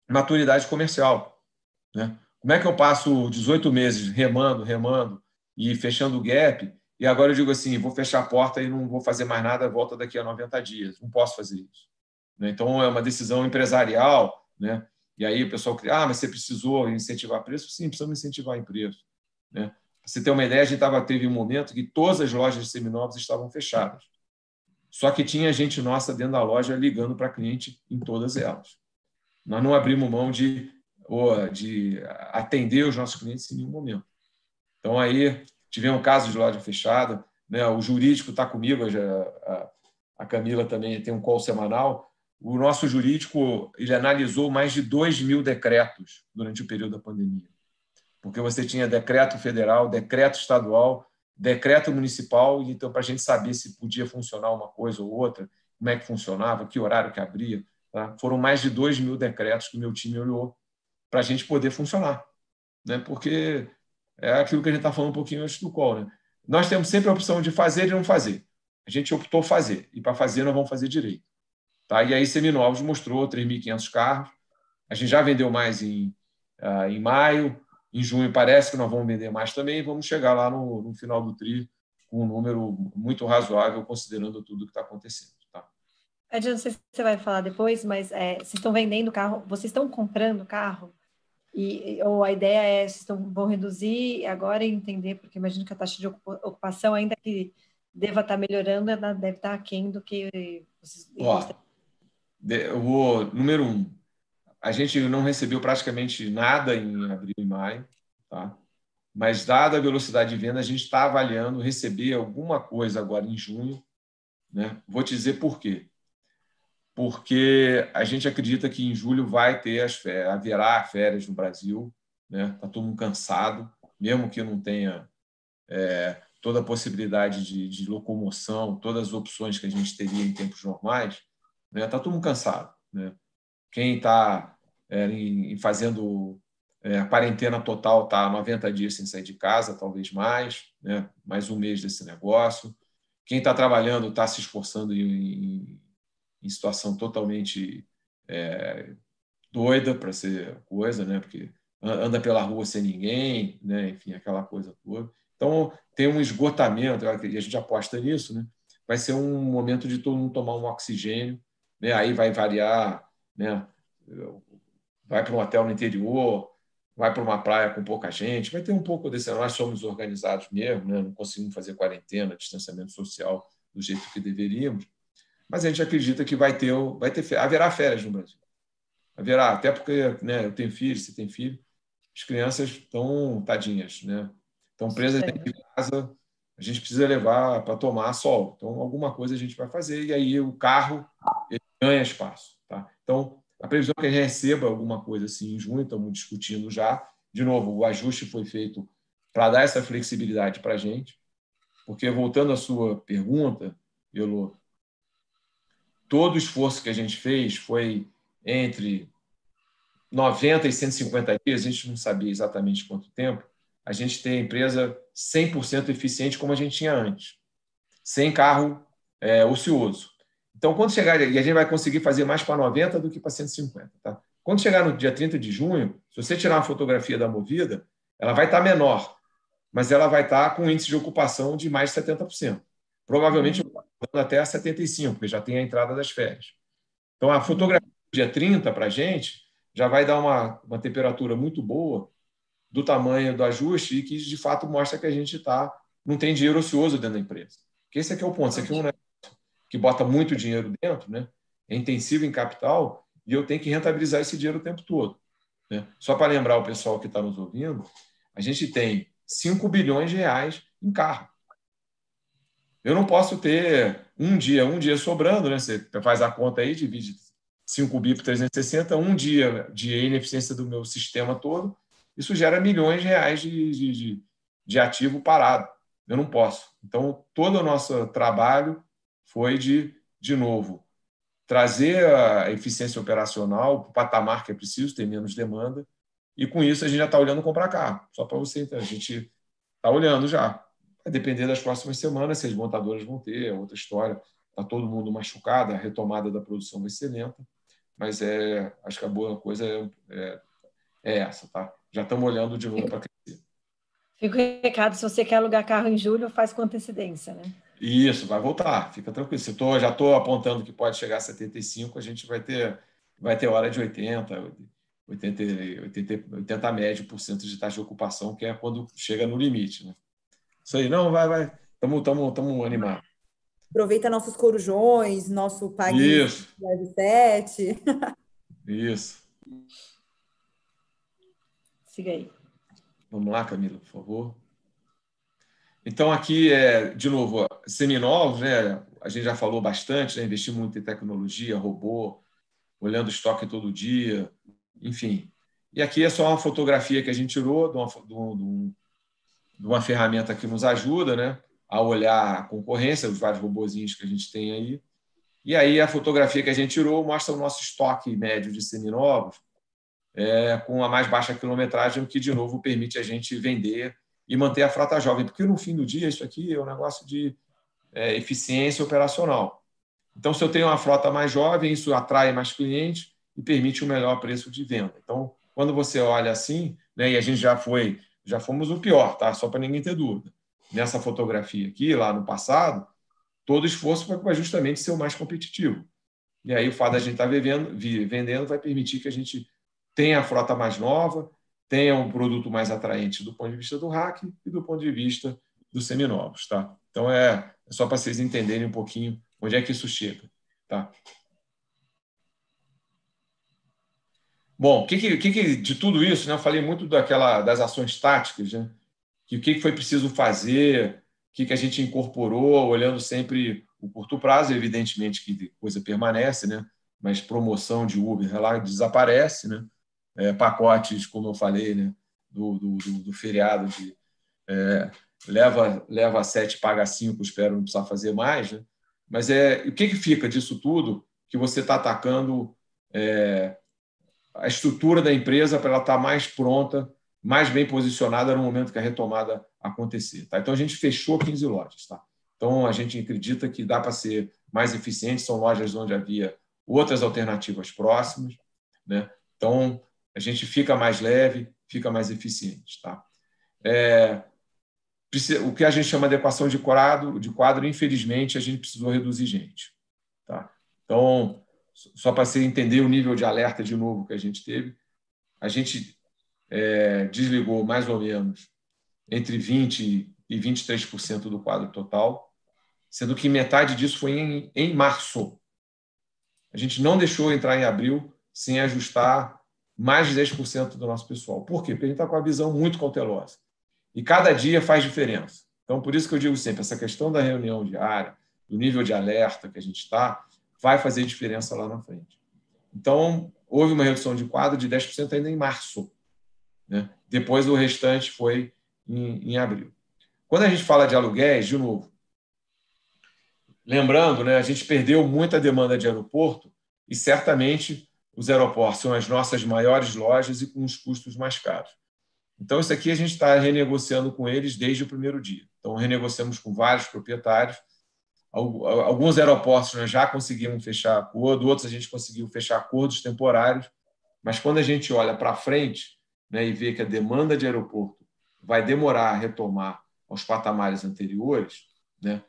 maturidade comercial. Né? Como é que eu passo 18 meses remando e fechando o gap, e agora eu digo assim, vou fechar a porta e não vou fazer mais nada, volta daqui a 90 dias. Não posso fazer isso. Né? Então, é uma decisão empresarial, né? E aí o pessoal cria, mas você precisou incentivar preço? Sim, precisamos incentivar em preço. Né? Para você ter uma ideia, a gente teve um momento que todas as lojas de seminovos estavam fechadas. Só que tinha gente nossa dentro da loja ligando para cliente em todas elas. Nós não abrimos mão de atender os nossos clientes em nenhum momento. Então, aí tivemos um caso de loja fechada, né? O jurídico está comigo, a Camila também tem um call semanal. O nosso jurídico ele analisou mais de 2.000 decretos durante o período da pandemia. Porque você tinha decreto federal, decreto estadual, decreto municipal, e então, para a gente saber se podia funcionar uma coisa ou outra, como é que funcionava, que horário que abria. Tá? Foram mais de 2.000 decretos que o meu time olhou para a gente poder funcionar. Né? Porque é aquilo que a gente está falando um pouquinho antes do call. Né? Nós temos sempre a opção de fazer e não fazer. A gente optou fazer, e para fazer nós vamos fazer direito. Tá? E aí, Seminovos mostrou 3.500 carros. A gente já vendeu mais em maio. Em junho, parece que nós vamos vender mais também. Vamos chegar lá no final do tri com um número muito razoável, considerando tudo que está acontecendo. Tá? Ed, não sei se você vai falar depois, mas vocês estão vendendo carro, vocês estão comprando carro? Ou a ideia é, vocês vão reduzir agora e entender, porque imagino que a taxa de ocupação, ainda que deva estar melhorando, ela deve estar aquém do que vocês gostariam. Eu vou, número 1, a gente não recebeu praticamente nada em abril e maio, tá? Mas, dada a velocidade de venda, a gente está avaliando receber alguma coisa agora em junho. Né? Vou te dizer por quê. Porque a gente acredita que em julho vai ter haverá férias no Brasil. Né? Está todo mundo cansado, mesmo que não tenha toda a possibilidade de locomoção, todas as opções que a gente teria em tempos normais. né? Está todo mundo cansado, né? Quem está fazendo a quarentena total está 90 dias sem sair de casa, talvez mais, né? Mais um mês desse negócio. Quem está trabalhando está se esforçando em situação totalmente doida para ser coisa, né? Porque anda pela rua sem ninguém, né? Enfim, aquela coisa toda. Então, tem um esgotamento, e a gente aposta nisso, né? Vai ser um momento de todo mundo tomar um oxigênio, né? Aí vai variar, né? Vai para um hotel no interior, vai para uma praia com pouca gente, vai ter um pouco desse. Nós somos organizados mesmo, né? Não conseguimos fazer quarentena, distanciamento social do jeito que deveríamos, mas a gente acredita que haverá férias no Brasil. Haverá, até porque, né, eu tenho filho, você tem filho, as crianças estão tadinhas, né? Estão presas dentro de casa, a gente precisa levar para tomar sol. Então, alguma coisa a gente vai fazer e aí o carro ele ganha espaço. Tá? Então, a previsão é que a gente receba alguma coisa assim em junho, estamos discutindo já. De novo, o ajuste foi feito para dar essa flexibilidade para a gente, porque, voltando à sua pergunta, Elô, todo o esforço que a gente fez foi entre 90 e 150 dias, a gente não sabia exatamente quanto tempo, a gente tem a empresa 100% eficiente como a gente tinha antes, sem carro ocioso. Então, quando chegar, e a gente vai conseguir fazer mais para 90 do que para 150. Tá? Quando chegar no dia 30 de junho, se você tirar uma fotografia da Movida, ela vai estar menor, mas ela vai estar com um índice de ocupação de mais de 70%. Provavelmente até 75%, porque já tem a entrada das férias. Então, a fotografia do dia 30 para a gente já vai dar uma temperatura muito boa do tamanho do ajuste e que, de fato, mostra que a gente não tem dinheiro ocioso dentro da empresa. Porque esse aqui é o ponto. Esse aqui é um negócio que bota muito dinheiro dentro, né? É intensivo em capital e eu tenho que rentabilizar esse dinheiro o tempo todo. Né? Só para lembrar o pessoal que está nos ouvindo, a gente tem 5 bilhões de reais em carro. Eu não posso ter um dia sobrando, né? Você faz a conta aí, divide 5 bi por 360, um dia de ineficiência do meu sistema todo, isso gera milhões de reais de ativo parado. Eu não posso. Então, todo o nosso trabalho foi de novo, trazer a eficiência operacional para o patamar que é preciso, ter menos demanda, e com isso a gente já está olhando comprar carro. Só para você entender, a gente está olhando já. Vai depender das próximas semanas, se as montadoras vão ter, é outra história. Está todo mundo machucado, a retomada da produção vai ser lenta, mas acho que a boa coisa é essa, tá? Já estamos olhando de novo para crescer. Fica o recado, se você quer alugar carro em julho, faz com antecedência, né? Isso, vai voltar, fica tranquilo. Se já estou apontando que pode chegar a 75, a gente vai ter hora de 80 médio por cento de taxa de ocupação, que é quando chega no limite. Né? Isso aí, não, vai. Estamos animados. Aproveita nossos corujões, nosso Pague Isso. 7. Isso. Siga aí. Vamos lá, Camila, por favor. Então, aqui, de novo, seminovos, né? A gente já falou bastante, né? Investir muito em tecnologia, robô, olhando o estoque todo dia, enfim. E aqui é só uma fotografia que a gente tirou de uma ferramenta que nos ajuda, né? A olhar a concorrência, os vários robozinhos que a gente tem aí. E aí a fotografia que a gente tirou mostra o nosso estoque médio de seminovos com a mais baixa quilometragem, o que, de novo, permite a gente vender e manter a frota jovem, porque no fim do dia isso aqui é um negócio de eficiência operacional. Então, se eu tenho uma frota mais jovem, isso atrai mais clientes e permite um melhor preço de venda. Então, quando você olha assim, né, e a gente já fomos o pior, tá? Só para ninguém ter dúvida. Nessa fotografia aqui, lá no passado, todo esforço foi para justamente ser o mais competitivo. E aí o fato da gente estar vendendo vai permitir que a gente tenha a frota mais nova, tenha um produto mais atraente do ponto de vista do rack e do ponto de vista dos seminovos. Tá? Então, é só para vocês entenderem um pouquinho onde é que isso chega. Tá? Bom, de tudo isso, né, eu falei muito das ações táticas, né? O que foi preciso fazer, o que a gente incorporou, olhando sempre o curto prazo, evidentemente que coisa permanece, né? Mas promoção de Uber lá desaparece, né? Pacotes, como eu falei, né? do feriado de leva 7, paga 5, espero não precisar fazer mais, né? Mas o que fica disso tudo que você está atacando a estrutura da empresa para ela estar mais pronta, mais bem posicionada no momento que a retomada acontecer. Tá? Então, a gente fechou 15 lojas. Tá? Então, a gente acredita que dá para ser mais eficiente, são lojas onde havia outras alternativas próximas. Né? Então, a gente fica mais leve, fica mais eficiente. Tá? O que a gente chama de adequação de quadro, infelizmente, a gente precisou reduzir gente. Tá? Então, só para você entender o nível de alerta de novo que a gente teve, a gente desligou mais ou menos entre 20% e 23% do quadro total, sendo que metade disso foi em março. A gente não deixou entrar em abril sem ajustar mais de 10% do nosso pessoal. Por quê? Porque a gente está com a visão muito cautelosa. E cada dia faz diferença. Então, por isso que eu digo sempre, essa questão da reunião diária, do nível de alerta que a gente está, vai fazer diferença lá na frente. Então, houve uma redução de quadro de 10% ainda em março. Né? Depois, o restante foi em abril. Quando a gente fala de aluguéis, de novo, lembrando, né, a gente perdeu muita demanda de aeroporto e, certamente, os aeroportos são as nossas maiores lojas e com os custos mais caros. Então, isso aqui a gente está renegociando com eles desde o primeiro dia. Então, renegociamos com vários proprietários. Alguns aeroportos nós já conseguimos fechar acordo, outros a gente conseguiu fechar acordos temporários. Mas quando a gente olha para frente, né, e vê que a demanda de aeroporto vai demorar a retomar aos patamares anteriores, né,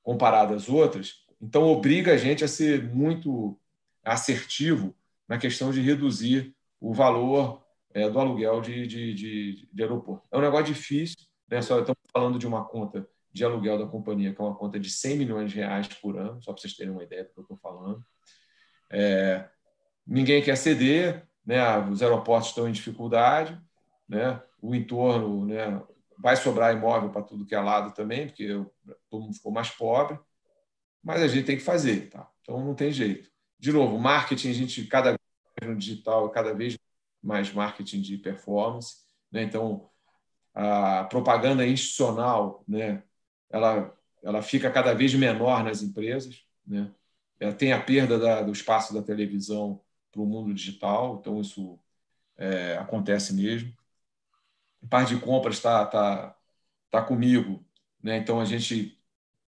comparado às outras, então obriga a gente a ser muito assertivo na questão de reduzir o valor do aluguel de aeroporto. É um negócio difícil, né? Só estamos falando de uma conta de aluguel da companhia, que é uma conta de 100 milhões de reais por ano, só para vocês terem uma ideia do que eu estou falando. Ninguém quer ceder, né? Os aeroportos estão em dificuldade, né? O entorno, né? Vai sobrar imóvel para tudo que é lado também, porque todo mundo ficou mais pobre, mas a gente tem que fazer. Tá? Então, não tem jeito. De novo, marketing, a gente cada vez mais no digital, cada vez mais marketing de performance. Né? Então, a propaganda institucional, né? ela fica cada vez menor nas empresas. Né? Ela tem a perda do espaço da televisão para o mundo digital, então isso acontece mesmo. A parte de compras está comigo. Né? Então, a gente,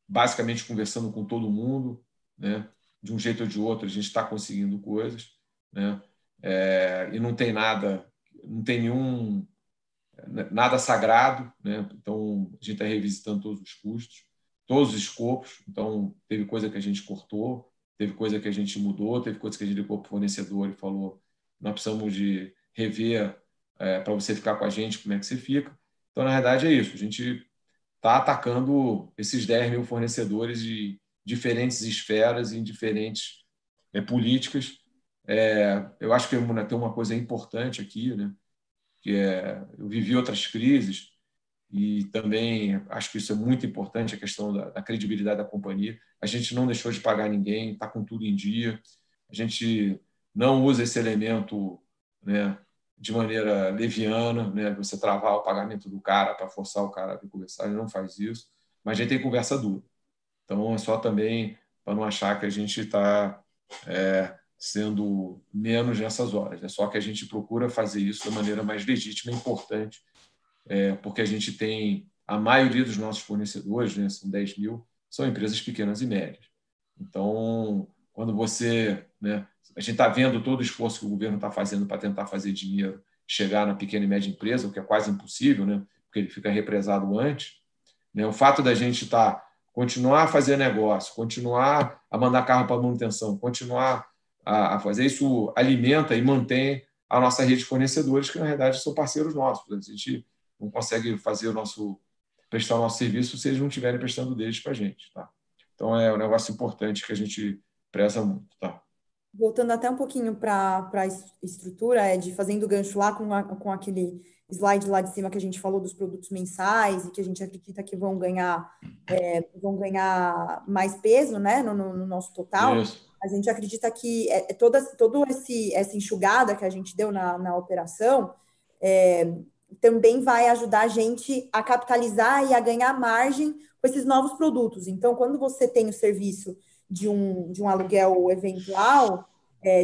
basicamente, conversando com todo mundo, né? De um jeito ou de outro, a gente está conseguindo coisas. Né? E não tem nada, não tem nada sagrado. Né? Então, a gente está revisitando todos os custos, todos os escopos. Então, teve coisa que a gente cortou, teve coisa que a gente mudou, teve coisa que a gente ligou para o fornecedor e falou: nós precisamos de rever para você ficar com a gente, como é que você fica. Então, na verdade, é isso. A gente está atacando esses 10 mil fornecedores de diferentes esferas e em diferentes políticas. Eu acho que tem uma coisa importante aqui, né? Que eu vivi outras crises e também acho que isso é muito importante, a questão da credibilidade da companhia. A gente não deixou de pagar ninguém, está com tudo em dia. A gente não usa esse elemento, né, de maneira leviana, né, você travar o pagamento do cara para forçar o cara a vir conversar, ele não faz isso, mas a gente tem conversa dura. Então, é só também para não achar que a gente está sendo menos nessas horas. É só que a gente procura fazer isso da maneira mais legítima e importante, porque a gente tem a maioria dos nossos fornecedores, né, são 10 mil, são empresas pequenas e médias. Então, quando você... Né, a gente está vendo todo o esforço que o governo está fazendo para tentar fazer dinheiro chegar na pequena e média empresa, o que é quase impossível, né, porque ele fica represado antes. Né, o fato da gente continuar a fazer negócio, continuar a mandar carro para manutenção, continuar a fazer isso, alimenta e mantém a nossa rede de fornecedores, que na verdade são parceiros nossos. A gente não consegue prestar o nosso serviço se eles não estiverem prestando deles para a gente. Tá? Então, é um negócio importante que a gente preza muito. Tá? Voltando até um pouquinho para a estrutura, Ed, fazendo gancho lá com aquele slide lá de cima que a gente falou dos produtos mensais e que a gente acredita que vão ganhar mais peso, né, no nosso total. Isso. A gente acredita que toda essa enxugada que a gente deu na operação também vai ajudar a gente a capitalizar e a ganhar margem com esses novos produtos. Então, quando você tem o serviço de um aluguel eventual,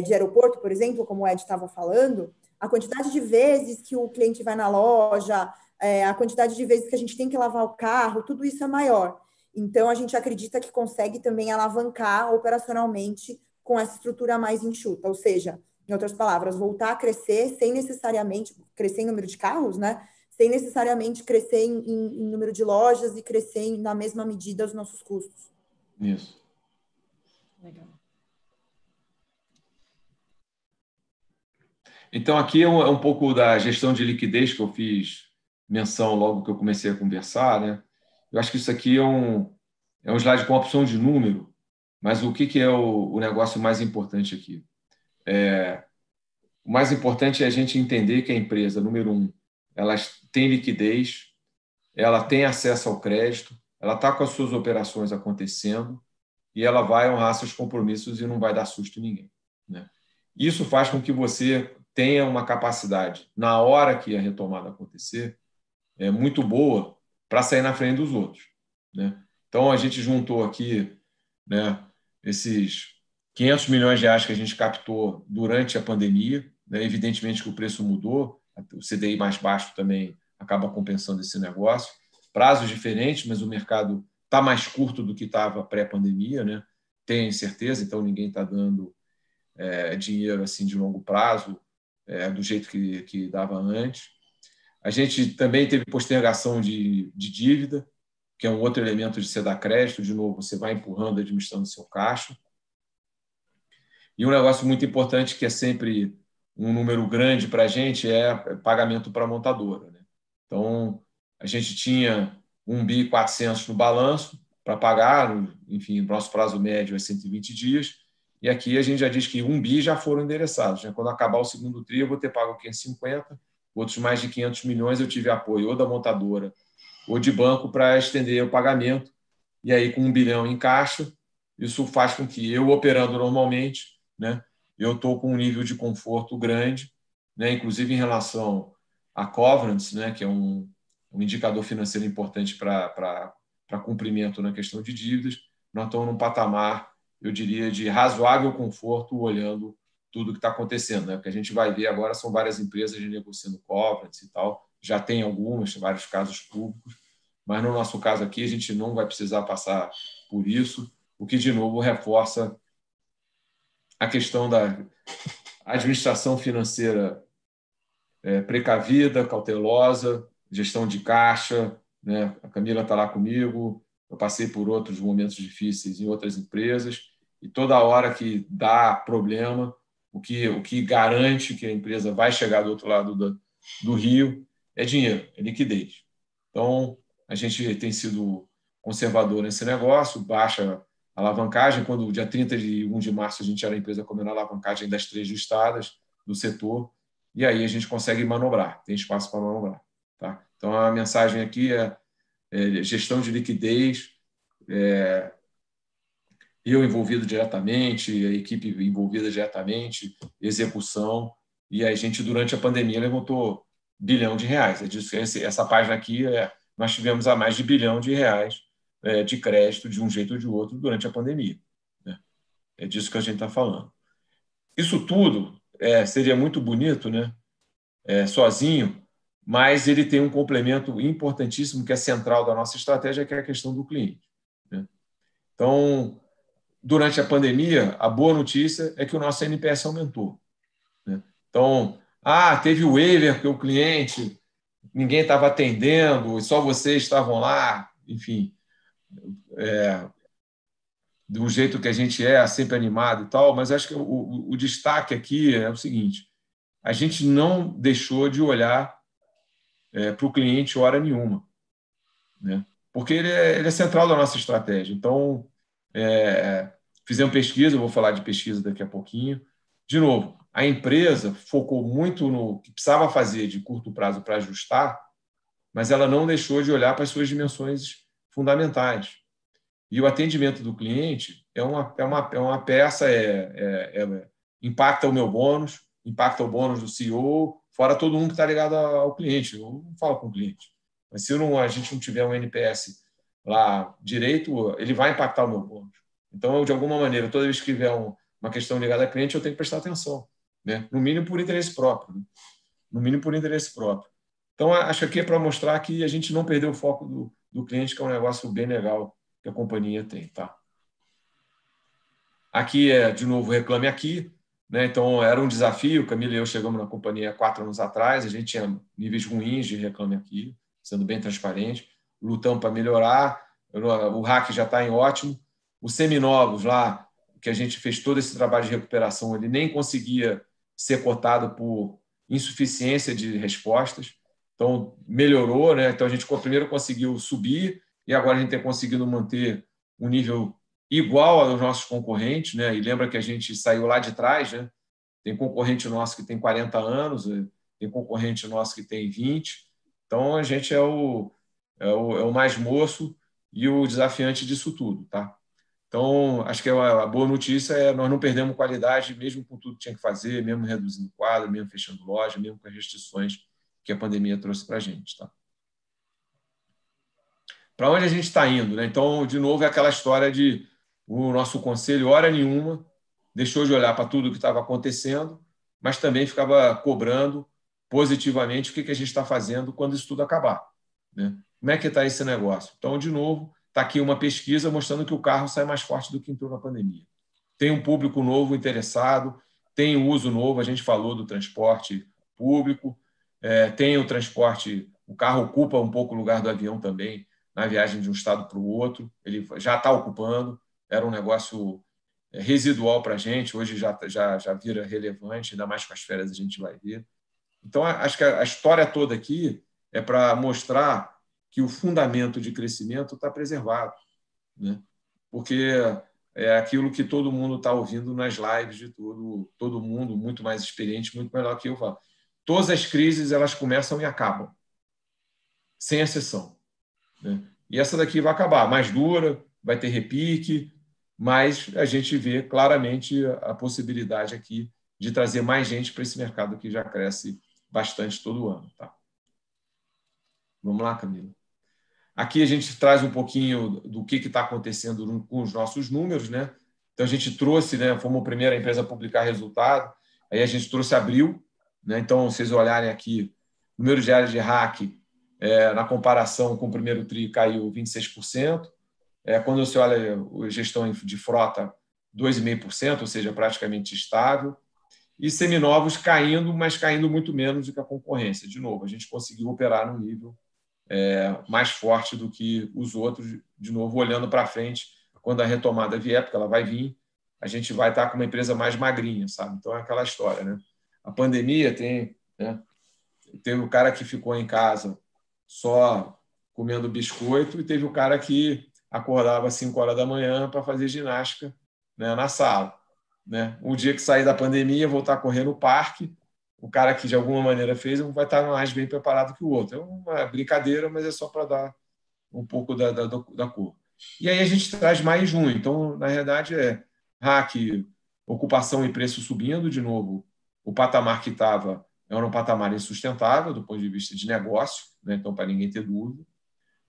de aeroporto, por exemplo, como o Ed estava falando, a quantidade de vezes que o cliente vai na loja, a quantidade de vezes que a gente tem que lavar o carro, tudo isso é maior. Então, a gente acredita que consegue também alavancar operacionalmente com essa estrutura mais enxuta, ou seja, em outras palavras, voltar a crescer sem necessariamente crescer em número de carros, né? Sem necessariamente crescer em número de lojas e crescer na mesma medida os nossos custos. Isso. Legal. Então, aqui é um pouco da gestão de liquidez que eu fiz menção logo que eu comecei a conversar, né? Eu acho que isso aqui é um slide com opção de número, mas o que é o negócio mais importante aqui? O mais importante é a gente entender que a empresa, número um, ela tem liquidez, ela tem acesso ao crédito, ela está com as suas operações acontecendo e ela vai honrar seus compromissos e não vai dar susto em ninguém, né? Isso faz com que você tenha uma capacidade, na hora que a retomada acontecer, muito boa para sair na frente dos outros, né? Então, a gente juntou aqui, né, esses 500 milhões de reais que a gente captou durante a pandemia, né? Evidentemente que o preço mudou, o CDI mais baixo também acaba compensando esse negócio. Prazos diferentes, mas o mercado está mais curto do que estava pré-pandemia, né? Tenho certeza, então ninguém está dando dinheiro assim de longo prazo, do jeito que dava antes. A gente também teve postergação de dívida, que é um outro elemento de você dar crédito. De novo, você vai empurrando, administrando seu caixa. E um negócio muito importante, que é sempre um número grande para a gente, é pagamento para a montadora, né? Então, a gente tinha 1.400 bi no balanço para pagar, enfim, o nosso prazo médio é 120 dias, e aqui a gente já diz que 1 bi já foram endereçados, né? Quando acabar o segundo tri, eu vou ter pago 550, outros mais de 500 milhões eu tive apoio ou da montadora ou de banco para estender o pagamento, e aí com 1 bilhão em caixa, isso faz com que eu, operando normalmente, né, eu estou com um nível de conforto grande, né, inclusive em relação a covenants, né, que é um indicador financeiro importante para cumprimento na questão de dívidas. Nós estamos num patamar, eu diria, de razoável conforto olhando tudo que está acontecendo, né? Porque a gente vai ver agora são várias empresas negociando covenants e tal, já tem algumas, vários casos públicos, mas no nosso caso aqui a gente não vai precisar passar por isso, o que de novo reforça a questão da administração financeira precavida, cautelosa, gestão de caixa, né? A Camila está lá comigo, eu passei por outros momentos difíceis em outras empresas, e toda hora que dá problema, o que garante que a empresa vai chegar do outro lado do rio é dinheiro, é liquidez. Então, a gente tem sido conservador nesse negócio, baixa a alavancagem. Quando, dia 31 de março, a gente era a empresa com a menor alavancagem das 3 listadas do setor, e aí a gente consegue manobrar, tem espaço para manobrar. Tá? Então, a mensagem aqui é gestão de liquidez, eu envolvido diretamente, a equipe envolvida diretamente, execução, e a gente, durante a pandemia, levantou R$ 1 bilhão. É disso, essa página aqui, nós tivemos a mais de R$ 1 bilhão de crédito, de um jeito ou de outro, durante a pandemia, né? É disso que a gente está falando. Isso tudo seria muito bonito, né? Sozinho, mas ele tem um complemento importantíssimo, que é central da nossa estratégia, que é a questão do cliente, né? Então, durante a pandemia, a boa notícia é que o nosso NPS aumentou, né? Então, teve o waiver que o cliente, ninguém estava atendendo, só vocês estavam lá, enfim, do jeito que a gente sempre animado e tal, mas acho que o destaque aqui é o seguinte: a gente não deixou de olhar para o cliente hora nenhuma, né? Porque ele é central da nossa estratégia. Então, fizemos pesquisa, eu vou falar de pesquisa daqui a pouquinho. De novo, a empresa focou muito no que precisava fazer de curto prazo para ajustar, mas ela não deixou de olhar para as suas dimensões fundamentais. E o atendimento do cliente é uma peça, impacta o meu bônus, impacta o bônus do CEO, fora todo mundo que está ligado ao cliente. Eu não falo com o cliente. Mas se a gente não tiver um NPS lá direito, ele vai impactar o meu bônus. Então, de alguma maneira, toda vez que tiver uma questão ligada a cliente, eu tenho que prestar atenção, né? No mínimo por interesse próprio, né? No mínimo por interesse próprio. Então, acho que aqui é para mostrar que a gente não perdeu o foco do cliente, que é um negócio bem legal que a companhia tem, tá? Aqui de novo, Reclame Aqui, né? Então, era um desafio. Camila e eu chegamos na companhia 4 anos atrás, a gente tinha níveis ruins de Reclame Aqui, sendo bem transparente, lutamos para melhorar, o hack já está em ótimo. Os seminovos lá, que a gente fez todo esse trabalho de recuperação, ele nem conseguia ser cotado por insuficiência de respostas. Então, melhorou, né? Então, a gente primeiro conseguiu subir e agora a gente tem conseguido manter um nível igual aos nossos concorrentes, né? E lembra que a gente saiu lá de trás, né? Tem concorrente nosso que tem 40 anos, tem concorrente nosso que tem 20. Então, a gente é o mais moço e o desafiante disso tudo, tá? Então, acho que a boa notícia é nós não perdemos qualidade, mesmo com tudo que tinha que fazer, mesmo reduzindo quadro, mesmo fechando loja, mesmo com as restrições que a pandemia trouxe para a gente, tá? Para onde a gente está indo, né? Então, de novo, é aquela história de o nosso conselho, hora nenhuma, deixou de olhar para tudo que estava acontecendo, mas também ficava cobrando positivamente o que a gente está fazendo quando isso tudo acabar, né? Como é que está esse negócio? Então, de novo, está aqui uma pesquisa mostrando que o carro sai mais forte do que entrou na pandemia. Tem um público novo interessado, tem um uso novo, a gente falou do transporte público, tem o transporte, o carro ocupa um pouco o lugar do avião também, na viagem de um estado para o outro, ele já está ocupando, era um negócio residual para a gente, hoje já vira relevante, ainda mais com as férias a gente vai ver. Então, acho que a história toda aqui é para mostrar que o fundamento de crescimento está preservado, né? Porque é aquilo que todo mundo está ouvindo nas lives de todo mundo, muito mais experiente, muito melhor que eu falo. Todas as crises elas começam e acabam, sem exceção, né? E essa daqui vai acabar, mais dura, vai ter repique, mas a gente vê claramente a possibilidade aqui de trazer mais gente para esse mercado que já cresce bastante todo ano, tá? Vamos lá, Camila. Aqui a gente traz um pouquinho do que está acontecendo com os nossos números, né? Então a gente trouxe, né? Fomos a primeira empresa a publicar resultado. Aí a gente trouxe abril, né? Então, vocês olharem aqui, número diário de hack, na comparação com o primeiro TRI, caiu 26%. Quando você olha a gestão de frota, 2,5%, ou seja, praticamente estável. E seminovos caindo, mas caindo muito menos do que a concorrência. De novo, a gente conseguiu operar num nível mais forte do que os outros, de novo, olhando para frente, quando a retomada vier, porque ela vai vir, a gente vai estar com uma empresa mais magrinha, sabe? Então é aquela história, né? A pandemia teve o cara que ficou em casa só comendo biscoito e teve o cara que acordava às 5 horas da manhã para fazer ginástica, né, na sala, né? Um dia que sair da pandemia, voltar a correr no parque, o cara que de alguma maneira fez vai estar mais bem preparado que o outro. É uma brincadeira, mas é só para dar um pouco da cor. E aí a gente traz mais em junho. Então, na realidade, hack, ocupação e preço subindo de novo. O patamar que estava era um patamar insustentável do ponto de vista de negócio, né? Então, para ninguém ter dúvida.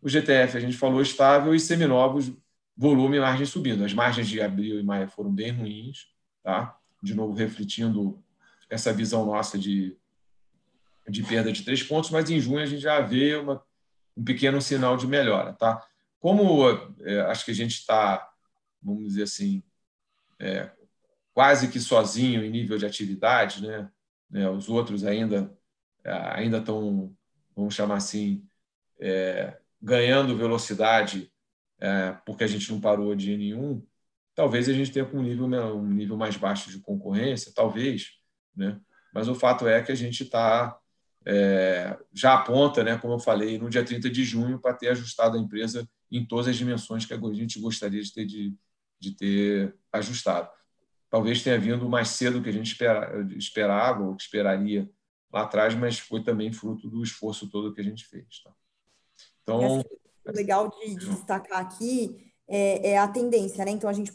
O GTF, a gente falou, estável, e seminovos, volume e margem subindo. As margens de abril e maio foram bem ruins, tá? De novo, refletindo essa visão nossa de perda de 3 pontos, mas em junho a gente já vê um pequeno sinal de melhora, tá? Como acho que a gente está, vamos dizer assim, quase que sozinho em nível de atividade, né? Os outros ainda estão, vamos chamar assim, ganhando velocidade, porque a gente não parou de nenhum. Talvez a gente tenha um nível mais baixo de concorrência, talvez, né? Mas o fato é que a gente está já aponta, né, como eu falei, no dia 30 de junho, para ter ajustado a empresa em todas as dimensões que a gente gostaria de ter ajustado. Talvez tenha vindo mais cedo do que a gente esperava ou esperaria lá atrás, mas foi também fruto do esforço todo que a gente fez. Tá? Então, o legal de destacar aqui é a tendência, né? Então a gente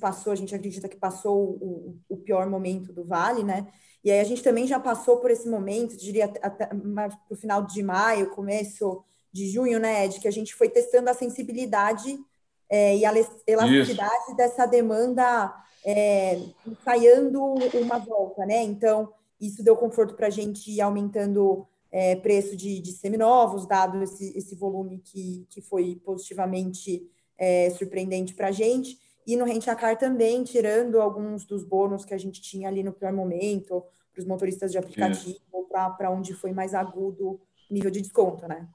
acredita que passou o pior momento do Vale, né? E aí a gente também já passou por esse momento, diria até para o final de maio, começo de junho, né, Ed, que a gente foi testando a sensibilidade e a elasticidade dessa demanda ensaiando uma volta, né? Então, isso deu conforto para a gente ir aumentando preço de seminovos, dado esse volume que foi positivamente surpreendente para a gente. E no Rent a Car também, tirando alguns dos bônus que a gente tinha ali no pior momento, para os motoristas de aplicativo, para onde foi mais agudo o nível de desconto, né?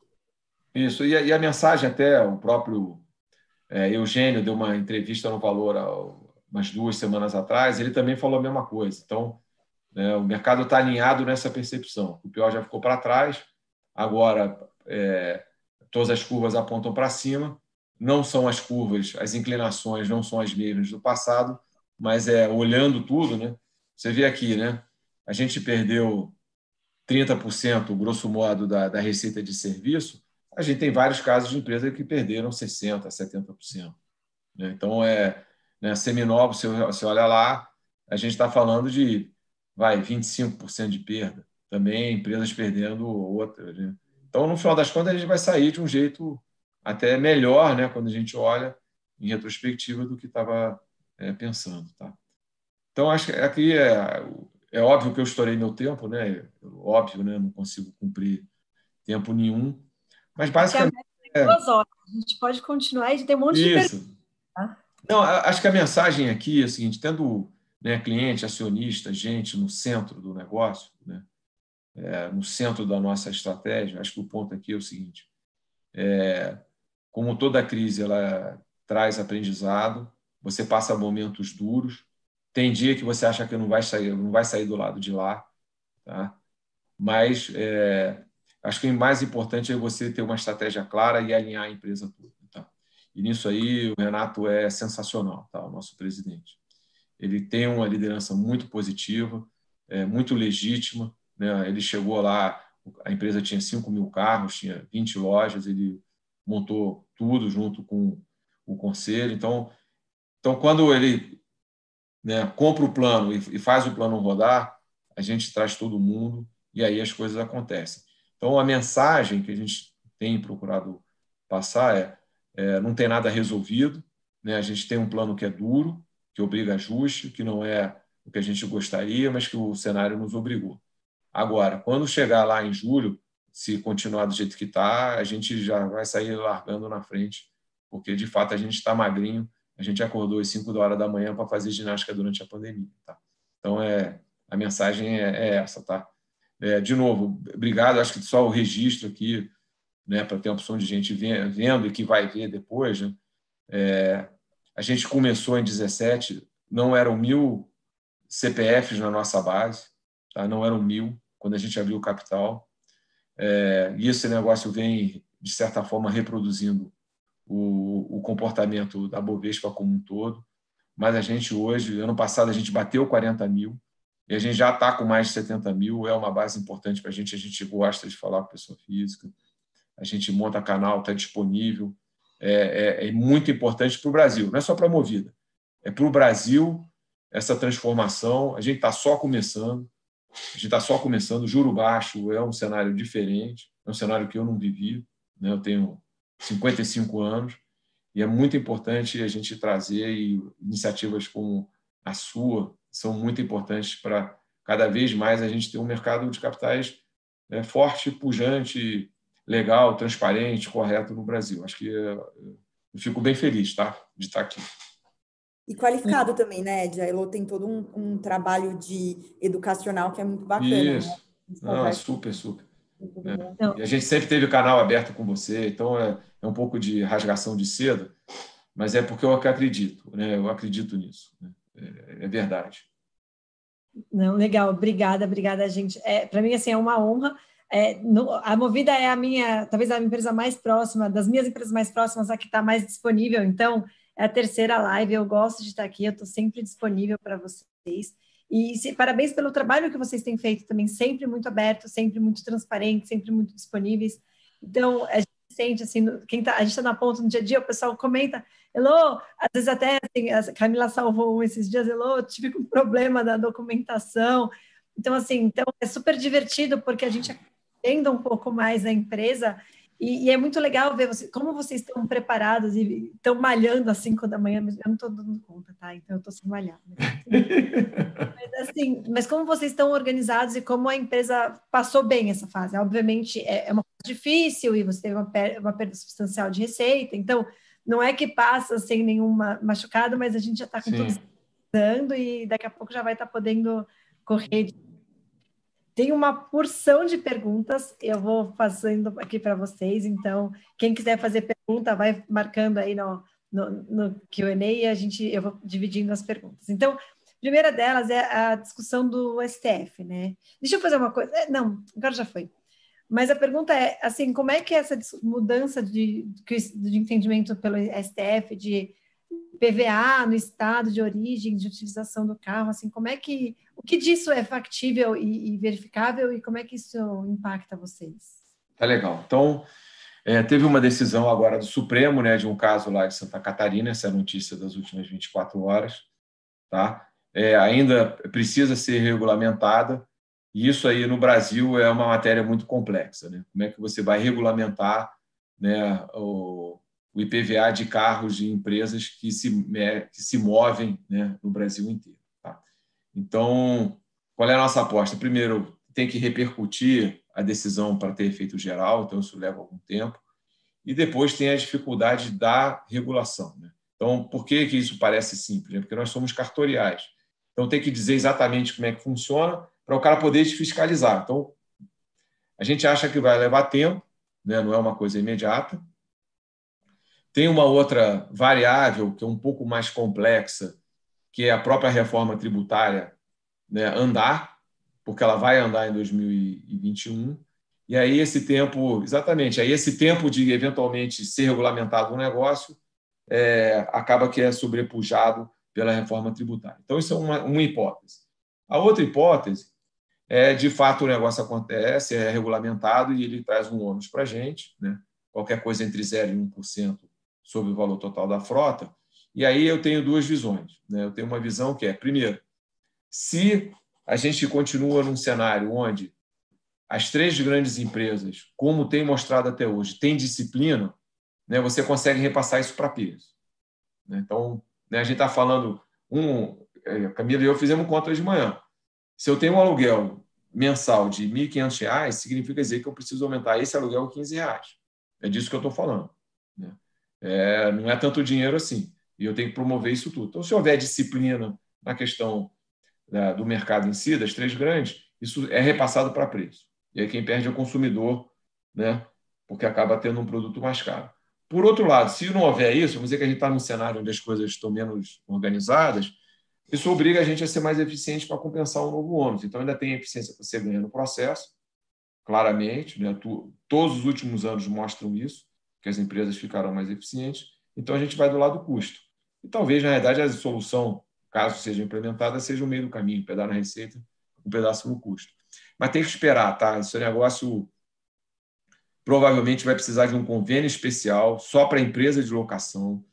Isso, e a mensagem até, o próprio Eugênio deu uma entrevista no Valor umas 2 semanas atrás, ele também falou a mesma coisa. Então, o mercado está alinhado nessa percepção. O pior já ficou para trás, agora todas as curvas apontam para cima, não são as curvas, as inclinações não são as mesmas do passado, mas olhando tudo, né? Você vê aqui, né? A gente perdeu 30%, grosso modo, da receita de serviço. A gente tem vários casos de empresas que perderam 60%, 70%. Né? Então, seminovo, você olha lá, a gente está falando de 25% de perda. Também empresas perdendo outras. Né? Então, no final das contas, a gente vai sair de um jeito até melhor, né? Quando a gente olha em retrospectiva do que estava pensando. Tá? Então, acho que aqui é óbvio que eu estourei meu tempo, né? Óbvio, né? Não consigo cumprir tempo nenhum. Mas, basicamente... Tem 2 horas. A gente pode continuar e tem um monte de perguntas. Tá? Não, acho que a mensagem aqui é a seguinte, tendo cliente, acionista, gente no centro do negócio, né? No centro da nossa estratégia, acho que o ponto aqui é o seguinte, como toda crise ela traz aprendizado, você passa momentos duros, tem dia que você acha que não vai sair do lado de lá, tá? Mas acho que o mais importante é você ter uma estratégia clara e alinhar a empresa toda. Tá? E nisso aí o Renato é sensacional, tá? O nosso presidente. Ele tem uma liderança muito positiva, muito legítima. Né? Ele chegou lá, a empresa tinha 5.000 carros, tinha 20 lojas, ele montou tudo junto com o conselho. Então quando ele compra o plano e faz o plano rodar, a gente traz todo mundo e aí as coisas acontecem. Então, a mensagem que a gente tem procurado passar não tem nada resolvido, né? A gente tem um plano que é duro, que obriga ajuste, que não é o que a gente gostaria, mas que o cenário nos obrigou. Agora, quando chegar lá em julho, se continuar do jeito que está, a gente já vai sair largando na frente, porque, de fato, a gente está magrinho, a gente acordou às 5 horas da manhã para fazer ginástica durante a pandemia. Tá? Então, a mensagem é essa. Tá? De novo, obrigado. Acho que só o registro aqui, né, para ter a opção de gente vendo e que vai ver depois. Né? A gente começou em 17, não eram 1.000 CPFs na nossa base, tá? Não eram 1.000 quando a gente abriu o capital. E esse negócio vem, de certa forma, reproduzindo o comportamento da Bovespa como um todo. Mas a gente hoje, ano passado, a gente bateu 40.000 e a gente já está com mais de 70.000. É uma base importante para a gente gosta de falar com pessoa física. A gente monta canal, está disponível. É muito importante para o Brasil, não é só para a Movida. É para o Brasil essa transformação. A gente está só começando. Juro baixo é um cenário diferente, é um cenário que eu não vivi, né? Eu tenho 55 anos e é muito importante a gente trazer, e iniciativas como a sua são muito importantes para cada vez mais a gente ter um mercado de capitais forte, pujante, legal, transparente, correto no Brasil. Acho que eu fico bem feliz, tá, de estar aqui. E qualificado também, né, Ed? A Elo tem todo um trabalho educacional que é muito bacana. Isso. Né? Super. E a gente sempre teve o canal aberto com você, então é um pouco de rasgação de seda, mas é porque eu acredito, né? Eu acredito nisso. Né? É verdade. Não, legal, obrigada, gente. Para mim, assim, é uma honra. A Movida é talvez a empresa mais próxima, das minhas empresas mais próximas, a que está mais disponível. Então, é a terceira live, eu gosto de estar aqui, eu estou sempre disponível para vocês. E parabéns pelo trabalho que vocês têm feito também, sempre muito aberto, sempre muito transparente, sempre muito disponíveis. Então, a gente sente, assim, a gente está na ponta no dia a dia, o pessoal comenta, Elô, às vezes até assim, a Camila salvou esses dias, Elô, tive um problema da documentação. Então, assim, é super divertido, porque a gente entende um pouco mais a empresa E é muito legal ver como vocês estão preparados e estão malhando às 5 da manhã. Eu não estou dando conta, tá? Então eu estou sem malhar. Mas como vocês estão organizados e como a empresa passou bem essa fase? Obviamente é uma coisa difícil e você teve uma perda substancial de receita. Então não é que passa sem nenhuma machucado, mas a gente já está com tudo dando e daqui a pouco já vai estar podendo correr. Tem uma porção de perguntas, eu vou fazendo aqui para vocês, então, quem quiser fazer pergunta, vai marcando aí no Q&A e eu vou dividindo as perguntas. Então, a primeira delas é a discussão do STF, né? Deixa eu fazer uma coisa. Não, agora já foi. Mas a pergunta é, assim, como é que essa mudança de entendimento pelo STF de PVA no estado de origem de utilização do carro, assim, o que disso é factível e verificável e como é que isso impacta vocês? Tá legal. Então, teve uma decisão agora do Supremo, né, de um caso lá de Santa Catarina, essa é a notícia das últimas 24 horas, tá? Ainda precisa ser regulamentada, e isso aí no Brasil é uma matéria muito complexa, né? Como é que você vai regulamentar, né, o IPVA de carros de empresas que se movem, né, no Brasil inteiro. Tá? Então, qual é a nossa aposta? Primeiro, tem que repercutir a decisão para ter efeito geral, então isso leva algum tempo. E depois tem a dificuldade da regulação. Né? Então, por que isso parece simples? Porque nós somos cartoriais. Então, tem que dizer exatamente como é que funciona para o cara poder te fiscalizar. Então, a gente acha que vai levar tempo, né? Não é uma coisa imediata. Tem uma outra variável que é um pouco mais complexa, que é a própria reforma tributária, né, andar, porque ela vai andar em 2021. E aí esse tempo, exatamente, aí esse tempo de eventualmente ser regulamentado um negócio acaba que é sobrepujado pela reforma tributária. Então, isso é uma hipótese. A outra hipótese é, de fato, o negócio acontece, é regulamentado e ele traz um ônus para a gente, né? Qualquer coisa entre 0% e 1% sobre o valor total da frota. E aí eu tenho duas visões. Né? Eu tenho uma visão que é, primeiro, se a gente continua num cenário onde as três grandes empresas, como tem mostrado até hoje, têm disciplina, né, você consegue repassar isso para peso. Né? Então, né, a gente está falando, Camila e eu fizemos conta hoje de manhã. Se eu tenho um aluguel mensal de R$ 1.500, significa dizer que eu preciso aumentar esse aluguel em R$ 15. É disso que eu estou falando. Né? Não é tanto dinheiro assim. E eu tenho que promover isso tudo. Então, se houver disciplina na questão do mercado em si, das três grandes, isso é repassado para preço. E aí quem perde é o consumidor, né? Porque acaba tendo um produto mais caro. Por outro lado, se não houver isso, vamos dizer que a gente está num cenário onde as coisas estão menos organizadas, isso obriga a gente a ser mais eficiente para compensar o novo ônus. Então, ainda tem eficiência para você ganhar no processo, claramente. Né? Todos os últimos anos mostram isso, que as empresas ficaram mais eficientes. Então, a gente vai do lado do custo. E talvez, na realidade, a solução, caso seja implementada, seja o meio do caminho, um pedaço na receita, um pedaço no custo. Mas tem que esperar, tá? Esse negócio provavelmente vai precisar de um convênio especial só para a empresa de locação,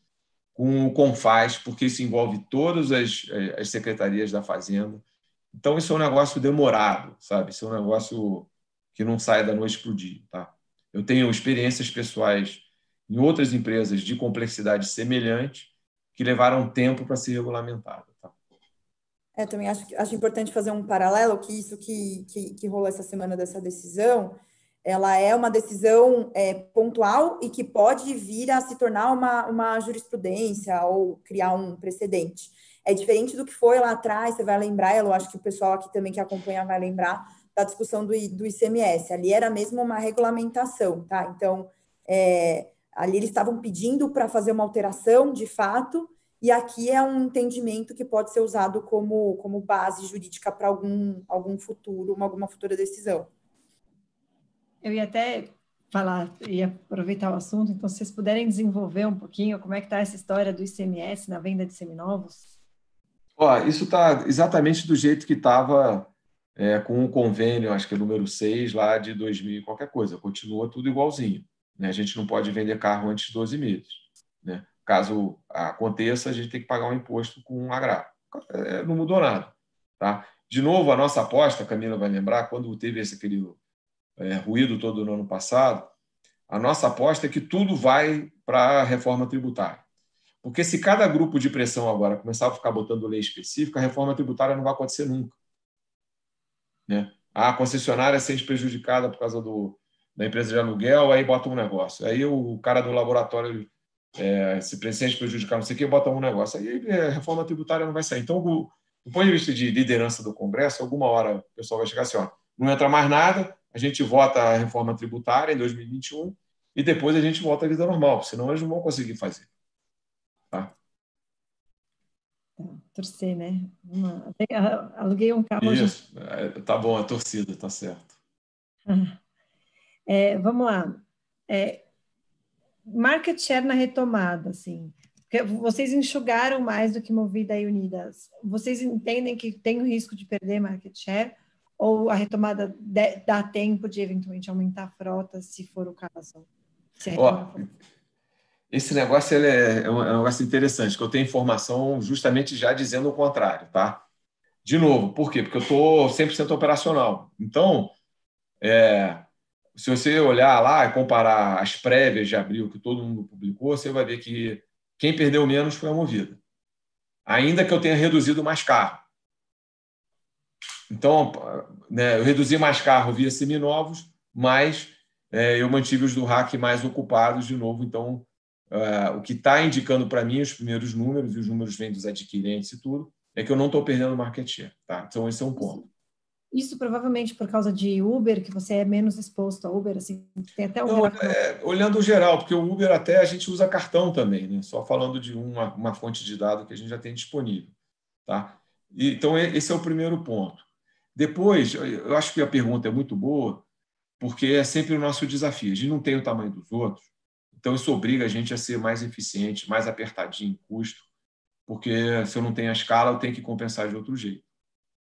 com o CONFAZ, porque isso envolve todas as secretarias da Fazenda. Então, isso é um negócio demorado, sabe? Isso é um negócio que não sai da noite para o dia. Tá? Eu tenho experiências pessoais em outras empresas de complexidade semelhante que levaram tempo para ser regulamentada. Tá? Também acho importante fazer um paralelo, que isso que rolou essa semana dessa decisão, ela é uma decisão pontual e que pode vir a se tornar uma jurisprudência ou criar um precedente. É diferente do que foi lá atrás, você vai lembrar, eu acho que o pessoal aqui também que acompanha vai lembrar da discussão do ICMS. Ali era mesmo uma regulamentação, tá? Então, ali eles estavam pedindo para fazer uma alteração, de fato, e aqui é um entendimento que pode ser usado como base jurídica para algum futuro, alguma futura decisão. Eu ia até ia aproveitar o assunto, então se vocês puderem desenvolver um pouquinho como é que está essa história do ICMS na venda de seminovos. Isso está exatamente do jeito que estava com o convênio, acho que é número 6, lá de 2000 e qualquer coisa. Continua tudo igualzinho. Né? A gente não pode vender carro antes de 12 meses. Né? Caso aconteça, a gente tem que pagar um imposto com um agravio. Não mudou nada. Tá? De novo, a nossa aposta, a Camila vai lembrar, quando teve aquele ruído todo no ano passado, a nossa aposta é que tudo vai para a reforma tributária. Porque se cada grupo de pressão agora começar a ficar botando lei específica, a reforma tributária não vai acontecer nunca. Né? A concessionária se sente prejudicada por causa da empresa de aluguel, aí bota um negócio. Aí o cara do laboratório se sente prejudicar, não sei o que, bota um negócio. Aí a reforma tributária não vai sair. Então, do ponto de vista de liderança do Congresso, alguma hora o pessoal vai chegar assim, ó, não entra mais nada, a gente vota a reforma tributária em 2021 e depois a gente volta à vida normal, senão eles não vão conseguir fazer. Tá? Torcer, né? Aluguei um carro Isso, tá bom, a torcida, tá certo. Vamos lá. Market share na retomada, assim. Porque vocês enxugaram mais do que Movida e Unidas. Vocês entendem que tem o risco de perder market share? Ou a retomada dá tempo de eventualmente aumentar a frota, se for o caso? Esse negócio é um negócio interessante, que eu tenho informação justamente já dizendo o contrário, tá? De novo, por quê? Porque eu estou 100% operacional. Então, se você olhar lá e comparar as prévias de abril que todo mundo publicou, você vai ver que quem perdeu menos foi a Movida. Ainda que eu tenha reduzido mais carro. Então, né, eu reduzi mais carro via seminovos, mas eu mantive os do RAC mais ocupados de novo. Então, o que está indicando para mim os primeiros números, e os números vêm dos adquirentes e tudo, é que eu não estou perdendo market share. Tá? Então, esse é um ponto. Isso provavelmente por causa de Uber, que você é menos exposto a Uber, assim, tem até Não, olhando o geral, porque o Uber até a gente usa cartão também, né? Só falando de uma fonte de dados que a gente já tem disponível. Tá? Então, esse é o primeiro ponto. Depois, eu acho que a pergunta é muito boa, porque é sempre o nosso desafio. A gente não tem o tamanho dos outros, então isso obriga a gente a ser mais eficiente, mais apertadinho em custo, porque se eu não tenho a escala, eu tenho que compensar de outro jeito.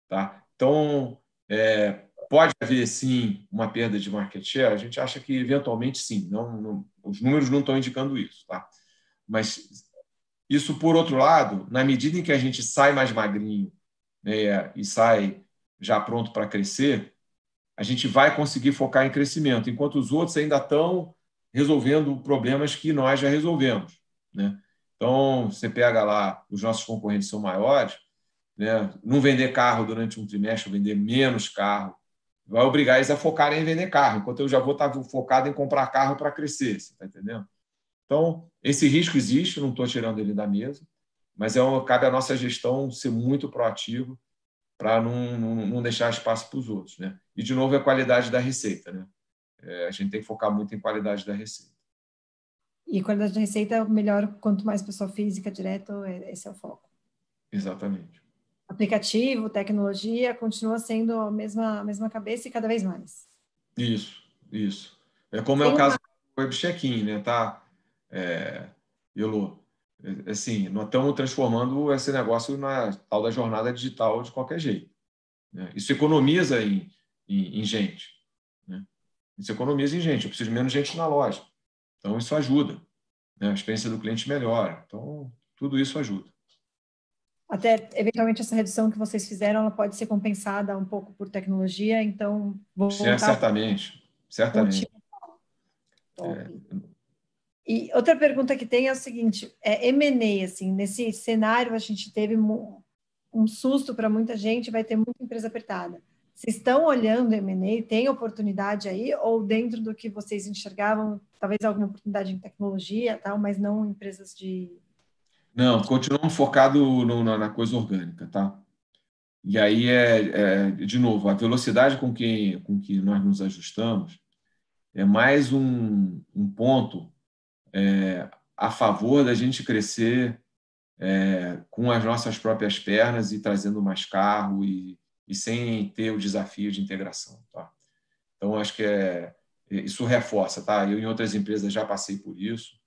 Tá? Então, pode haver, sim, uma perda de market share? A gente acha que, eventualmente, sim. Os números não estão indicando isso. Tá? Mas isso, por outro lado, na medida em que a gente sai mais magrinho, né, e sai já pronto para crescer, a gente vai conseguir focar em crescimento, enquanto os outros ainda estão resolvendo problemas que nós já resolvemos. Né? Então, você pega lá, os nossos concorrentes são maiores, né? Não vender carro durante um trimestre, vender menos carro, vai obrigar eles a focarem em vender carro, enquanto eu já vou estar focado em comprar carro para crescer, você está entendendo? Então, esse risco existe, não estou tirando ele da mesa, mas cabe à nossa gestão ser muito proativa para não deixar espaço para os outros. Né? E, de novo, é a qualidade da receita. Né? A gente tem que focar muito em qualidade da receita. E qualidade da receita é melhor quanto mais pessoa física direto, esse é o foco. Exatamente. Aplicativo, tecnologia, continua sendo a mesma cabeça e cada vez mais. Isso. É como é o caso do web check-in, né? Tá? Elô, assim, nós estamos transformando esse negócio na tal da jornada digital de qualquer jeito. Né? Isso economiza em gente. Né? Isso economiza em gente. Eu preciso de menos gente na loja. Então, isso ajuda. Né? A experiência do cliente melhora. Então, tudo isso ajuda. Até, eventualmente, essa redução que vocês fizeram, ela pode ser compensada um pouco por tecnologia, então vou voltar... Certamente. E outra pergunta que tem é o seguinte, M&A, assim, nesse cenário a gente teve um susto para muita gente, vai ter muita empresa apertada. Vocês estão olhando M&A, tem oportunidade aí, ou dentro do que vocês enxergavam, talvez alguma oportunidade em tecnologia, tal, mas não empresas de... Não, continuamos focados na coisa orgânica, tá? E aí, de novo, a velocidade com que nós nos ajustamos é mais um ponto a favor da gente crescer com as nossas próprias pernas e trazendo mais carro e sem ter o desafio de integração. Tá? Então, acho que isso reforça. Tá? Eu, em outras empresas, já passei por isso.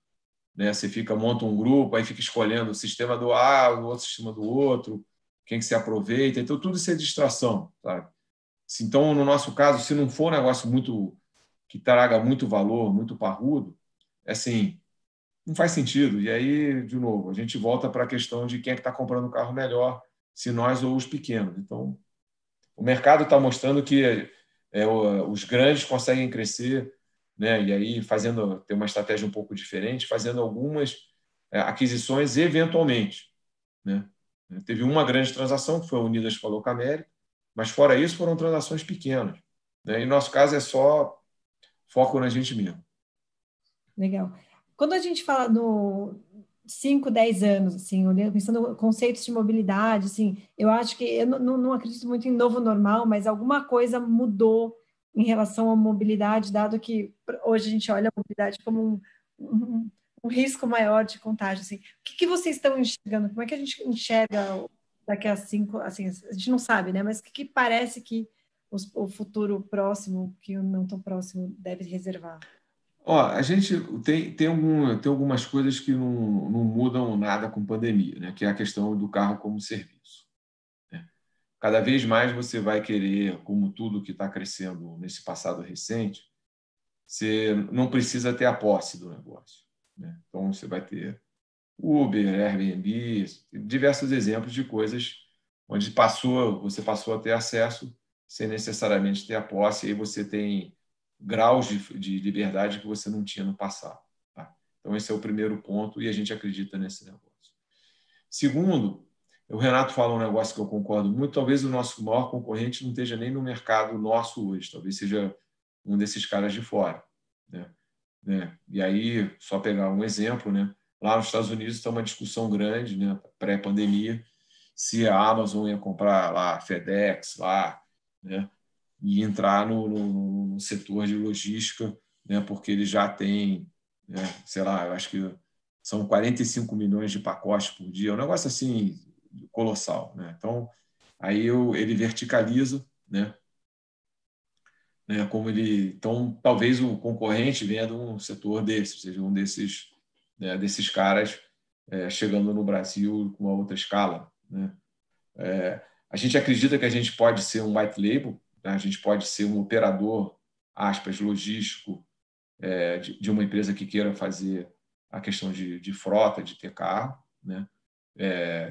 Né? Você monta um grupo, aí fica escolhendo o sistema do A, o outro sistema do outro, quem que se aproveita. Então, tudo isso é distração. Tá? Então, no nosso caso, se não for um negócio que traga muito valor, muito parrudo, assim, não faz sentido. E aí, de novo, a gente volta para a questão de quem é que está comprando o carro melhor, se nós ou os pequenos. Então, o mercado está mostrando que os grandes conseguem crescer né? E aí ter uma estratégia um pouco diferente, fazendo algumas aquisições eventualmente, né? Teve uma grande transação que foi a Unidas com a Locamérica, mas fora isso foram transações pequenas, né? Em nosso caso é só foco na gente mesmo. Legal. Quando a gente fala no 5, 10 anos, assim, pensando em conceitos de mobilidade, assim, eu acho que eu não acredito muito em novo normal, mas alguma coisa mudou em relação à mobilidade, dado que hoje a gente olha a mobilidade como um risco maior de contágio. Assim. O que vocês estão enxergando? Como é que a gente enxerga daqui a 5, assim, a gente não sabe, né? Mas o que parece que o futuro próximo, que o não tão próximo, deve reservar? Ó, a gente tem algumas coisas que não mudam nada com pandemia, né? Que é a questão do carro como serviço, né? Cada vez mais você vai querer, como tudo que está crescendo nesse passado recente, você não precisa ter a posse do negócio, né? Então, você vai ter Uber, Airbnb, diversos exemplos de coisas onde você passou a ter acesso sem necessariamente ter a posse, e aí você tem graus de liberdade que você não tinha no passado. Tá? Então, esse é o primeiro ponto e a gente acredita nesse negócio. Segundo, o Renato fala um negócio que eu concordo muito, talvez o nosso maior concorrente não esteja nem no mercado nosso hoje, talvez seja um desses caras de fora, né? E aí, só pegar um exemplo, né? Lá nos Estados Unidos está uma discussão grande, né, pré-pandemia, se a Amazon ia comprar lá a FedEx, lá, né, e entrar no setor de logística, né, porque ele já tem, né, sei lá, eu acho que são 45 milhões de pacotes por dia, um negócio assim colossal, né? Então, aí ele verticaliza, né? Como então talvez o concorrente venha de um setor desse, seja um desses, né, desses caras chegando no Brasil com uma outra escala, né? A gente acredita que a gente pode ser um white label, né? A gente pode ser um operador, aspas, logístico, de uma empresa que queira fazer a questão de frota, de ter carro, né?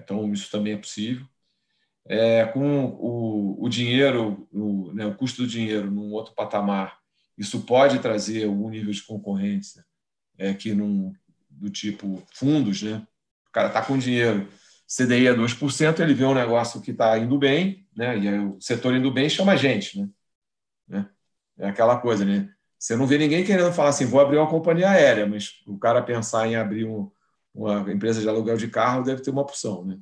Então isso também é possível. Com o dinheiro, né, o custo do dinheiro num outro patamar, isso pode trazer algum nível de concorrência do tipo fundos, né? O cara está com dinheiro, CDI é 2%, ele vê um negócio que está indo bem, né? E aí o setor indo bem chama a gente, né? É aquela coisa, né? Você não vê ninguém querendo falar assim, vou abrir uma companhia aérea, mas o cara pensar em abrir uma empresa de aluguel de carro deve ter uma opção, né?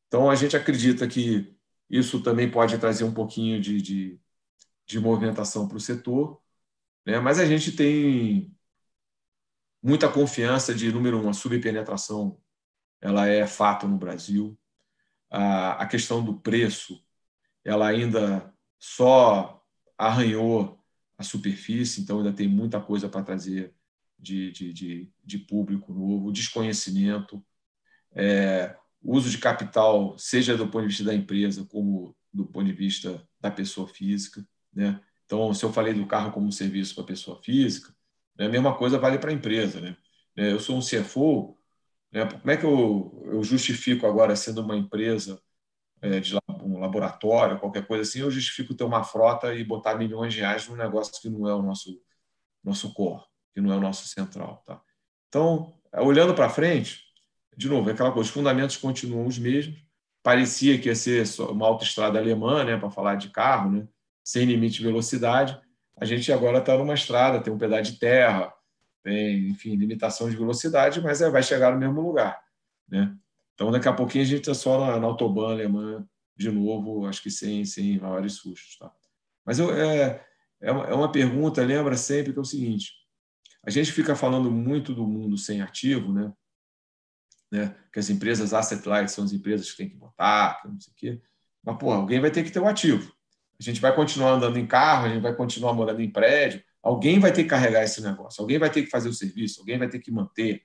Então, a gente acredita que isso também pode trazer um pouquinho de movimentação para o setor, né? Mas a gente tem muita confiança de, número um, a subpenetração ela é fato no Brasil. A questão do preço ela ainda só arranhou a superfície, então ainda tem muita coisa para trazer de público novo, desconhecimento, uso de capital, seja do ponto de vista da empresa, como do ponto de vista da pessoa física, né? Então, se eu falei do carro como serviço para a pessoa física, a mesma coisa vale para a empresa, né? Eu sou um CFO, né? Como é que eu justifico agora, sendo uma empresa de um laboratório, qualquer coisa assim, eu justifico ter uma frota e botar milhões de reais num negócio que não é o nosso core, que não é o nosso central, tá? Então, olhando para frente, de novo, é aquela coisa, os fundamentos continuam os mesmos. Parecia que ia ser uma autoestrada alemã, né, para falar de carro, né, sem limite de velocidade. A gente agora está numa estrada, tem um pedaço de terra, tem, enfim, limitação de velocidade, mas vai chegar no mesmo lugar, né? Então, daqui a pouquinho a gente está só na autobahn alemã de novo, acho que sem maiores sustos, tá? Mas é uma pergunta, lembra sempre que é o seguinte: a gente fica falando muito do mundo sem ativo, né? Que as empresas asset light são as empresas que têm que botar, que não sei o quê. Mas, pô, alguém vai ter que ter o ativo. A gente vai continuar andando em carro, a gente vai continuar morando em prédio, alguém vai ter que carregar esse negócio, alguém vai ter que fazer o serviço, alguém vai ter que manter.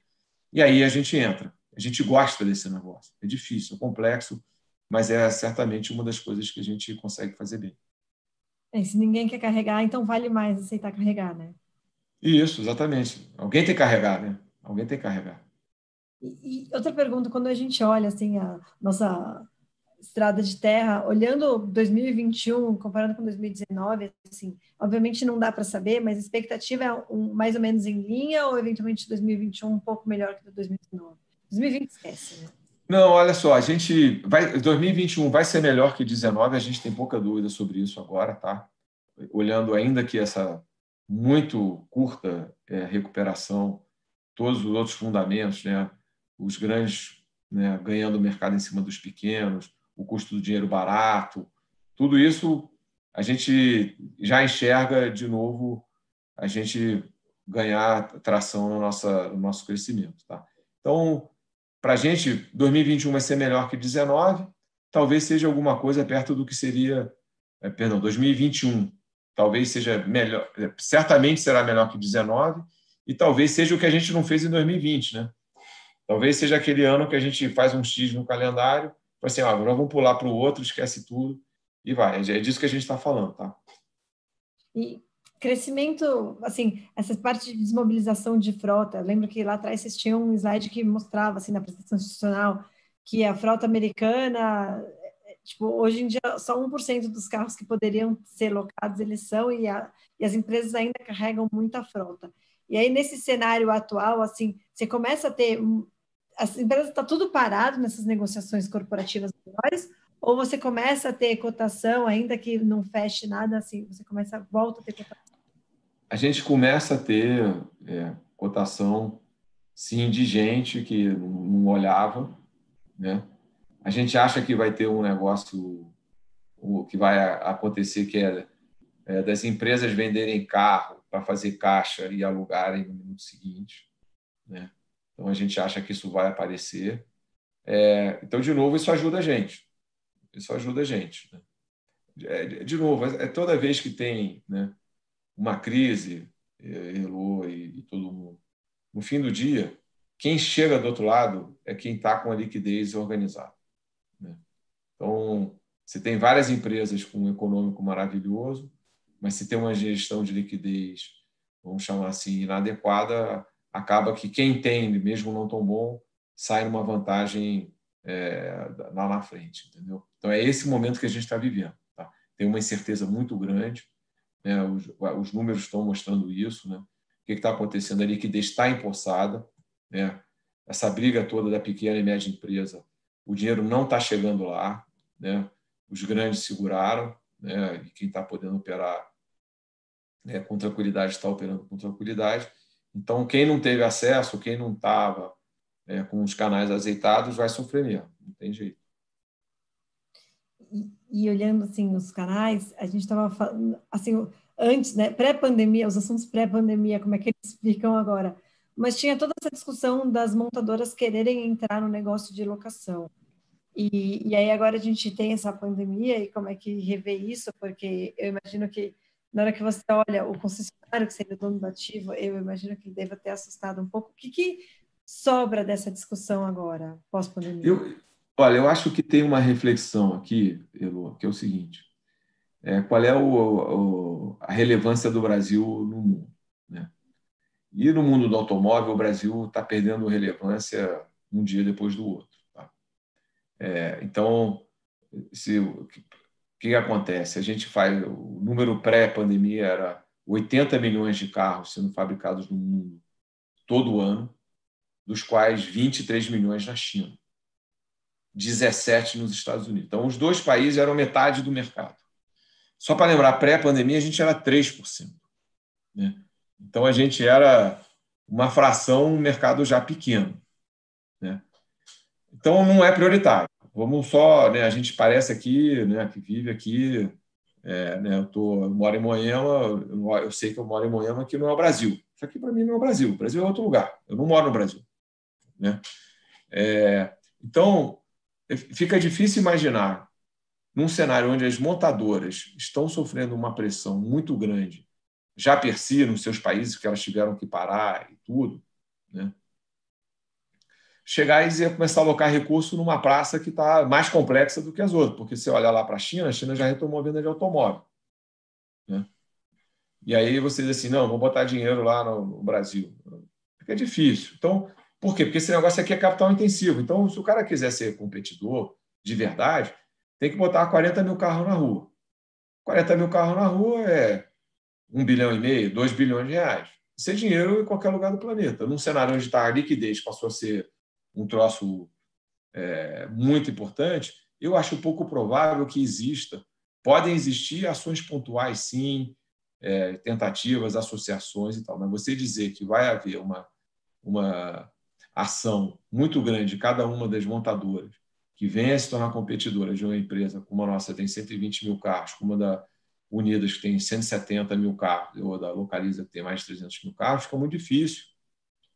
E aí a gente entra. A gente gosta desse negócio. É difícil, é complexo, mas é certamente uma das coisas que a gente consegue fazer bem. Se ninguém quer carregar, então vale mais aceitar carregar, né? Isso, exatamente. Alguém tem que carregar, né? Alguém tem que carregar. E outra pergunta, quando a gente olha assim a nossa estrada de terra, olhando 2021, comparando com 2019, assim, obviamente não dá para saber, mas a expectativa é mais ou menos em linha ou eventualmente 2021 um pouco melhor que 2019? 2020 esquece, né? Não, olha só, 2021 vai ser melhor que 2019, a gente tem pouca dúvida sobre isso agora, tá? Olhando ainda que essa muito curta recuperação, todos os outros fundamentos, né? Os grandes, né, ganhando o mercado em cima dos pequenos, o custo do dinheiro barato, tudo isso a gente já enxerga de novo a gente ganhar tração no nosso crescimento, tá? Então, para a gente, 2021 vai ser melhor que 2019, talvez seja alguma coisa perto do que seria, 2021, talvez seja melhor, certamente será melhor que 2019, e talvez seja o que a gente não fez em 2020, né? Talvez seja aquele ano que a gente faz um X no calendário, assim, agora vamos pular para o outro, esquece tudo, e vai. É disso que a gente está falando, tá? E crescimento, assim, essa parte de desmobilização de frota, eu lembro que lá atrás vocês tinham um slide que mostrava, assim, na apresentação institucional, que a frota americana, tipo, hoje em dia, só 1% dos carros que poderiam ser locados, eles são, e as empresas ainda carregam muita frota. E aí, nesse cenário atual, assim, você começa a ter... As empresas, está tudo parado nessas negociações corporativas maiores, ou você começa a ter cotação, ainda que não feche nada, assim, você volta a ter cotação? A gente começa a ter cotação, sim, de gente que não olhava, né? A gente acha que vai ter um negócio que vai acontecer, que é das empresas venderem carro para fazer caixa e alugarem no minuto seguinte, né? Então, a gente acha que isso vai aparecer. Então, de novo, isso ajuda a gente. Isso ajuda a gente, né? De novo, toda vez que tem, né, uma crise, Elô e todo mundo, no fim do dia, quem chega do outro lado é quem está com a liquidez organizada, né? Então, você tem várias empresas com um econômico maravilhoso, mas se tem uma gestão de liquidez, vamos chamar assim, inadequada, acaba que quem tem, mesmo não tão bom, sai numa vantagem lá na frente, entendeu? Então, é esse momento que a gente está vivendo, tá? Tem uma incerteza muito grande, né? Os números estão mostrando isso, né? O que está acontecendo? A liquidez está empossada, né? Essa briga toda da pequena e média empresa, o dinheiro não está chegando lá, né? Os grandes seguraram, né? E quem está podendo operar, né, com tranquilidade está operando com tranquilidade. Então, quem não teve acesso, quem não estava com os canais azeitados, vai sofrer mesmo, não tem jeito. E olhando assim os canais, a gente estava falando assim antes, né, pré-pandemia, os assuntos pré-pandemia, como é que eles ficam agora? Mas tinha toda essa discussão das montadoras quererem entrar no negócio de locação. E aí agora a gente tem essa pandemia e como é que revê isso? Porque eu imagino que na hora que você olha o concessionário que seria o dono do ativo, eu imagino que ele deva ter assustado um pouco. O que sobra dessa discussão agora, pós-pandemia? Olha, eu acho que tem uma reflexão aqui, Elô, que é o seguinte: qual é a relevância do Brasil no mundo, né? E no mundo do automóvel, o Brasil está perdendo relevância um dia depois do outro, tá? Então, o que acontece? A gente faz o número pré-pandemia era 80 milhões de carros sendo fabricados no mundo todo ano, dos quais 23 milhões na China, 17 nos Estados Unidos. Então, os dois países eram metade do mercado. Só para lembrar, pré-pandemia a gente era 3%, né? Então, a gente era uma fração, um mercado já pequeno, né? Então, não é prioritário. Vamos só, né, a gente parece aqui, né, que vive aqui, né, eu moro em Moema, eu sei que eu moro em Moema, que não é o Brasil. Isso aqui, para mim, não é o Brasil. O Brasil é outro lugar. Eu não moro no Brasil, né? Então, fica difícil imaginar, num cenário onde as montadoras estão sofrendo uma pressão muito grande, já per si, nos seus países, que elas tiveram que parar e tudo, né? Chegar e começar a alocar recurso numa praça que está mais complexa do que as outras, porque se olha lá para a China já retomou a venda de automóvel, né? E aí você diz assim, não, vou botar dinheiro lá no Brasil. Fica difícil. Então, por quê? Porque esse negócio aqui é capital intensivo. Então, se o cara quiser ser competidor de verdade, tem que botar 40 mil carros na rua. 40 mil carros na rua é 1,5 bilhão, 2 bilhões de reais. Isso é dinheiro em qualquer lugar do planeta. Num cenário onde a liquidez passou a ser um troço muito importante, eu acho pouco provável que exista. Podem existir ações pontuais, sim, tentativas, associações e tal, mas você dizer que vai haver uma ação muito grande de cada uma das montadoras que venha a se tornar competidora de uma empresa como a nossa, tem 120 mil carros, como a da Unidas, que tem 170 mil carros, ou a da Localiza, que tem mais de 300 mil carros, fica muito difícil.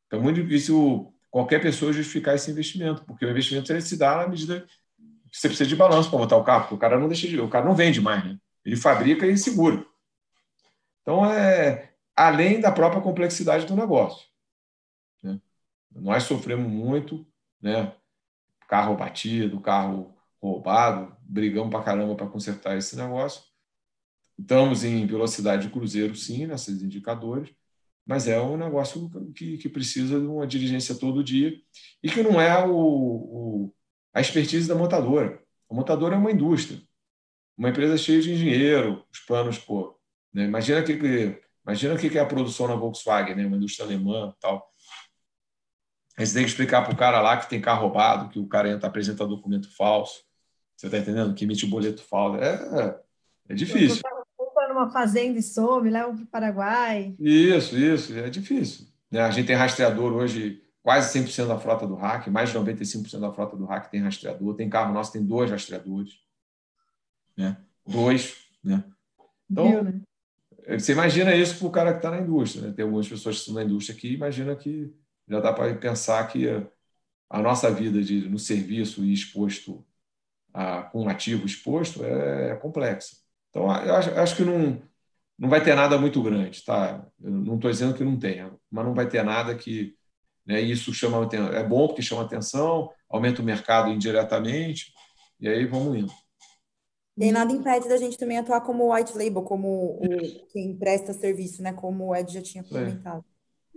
Então, é muito difícil qualquer pessoa justificar esse investimento, porque o investimento ele se dá na medida que você precisa de balanço para botar o carro, porque o cara não vende mais, né? Ele fabrica e segura. Então, além da própria complexidade do negócio, né? Nós sofremos muito, né? Carro batido, carro roubado, brigamos para caramba para consertar esse negócio. Estamos em velocidade de cruzeiro, sim, nesses indicadores, mas é um negócio que precisa de uma diligência todo dia e que não é a expertise da montadora. A montadora é uma indústria, uma empresa cheia de engenheiro, os planos, pô, né? Imagina o que é a produção na Volkswagen, né? Uma indústria alemã e tal. Aí você tem que explicar para o cara lá que tem carro roubado, que o cara entra apresenta documento falso. Você está entendendo? Que emite boleto falso. É difícil. Compra numa fazenda e some, leva para o Paraguai. Isso, é difícil. Né? A gente tem rastreador hoje, quase 100% da frota do RAC, mais de 95% da frota do RAC tem rastreador. Tem carro nosso, tem 2 rastreadores. Né? 2, né? Então, né? Você imagina isso para o cara que está na indústria. Né? Tem algumas pessoas que estão na indústria que imagina que já dá para pensar que a nossa vida no serviço e exposto com um ativo exposto é complexa. Então, eu acho que não vai ter nada muito grande. Tá? Eu não estou dizendo que não tenha, mas não vai ter nada que... Né, isso chama atenção. É bom porque chama atenção, aumenta o mercado indiretamente, e aí vamos indo. E nada impede da gente também atuar como white label, como quem presta serviço, né? Como o Ed já tinha comentado.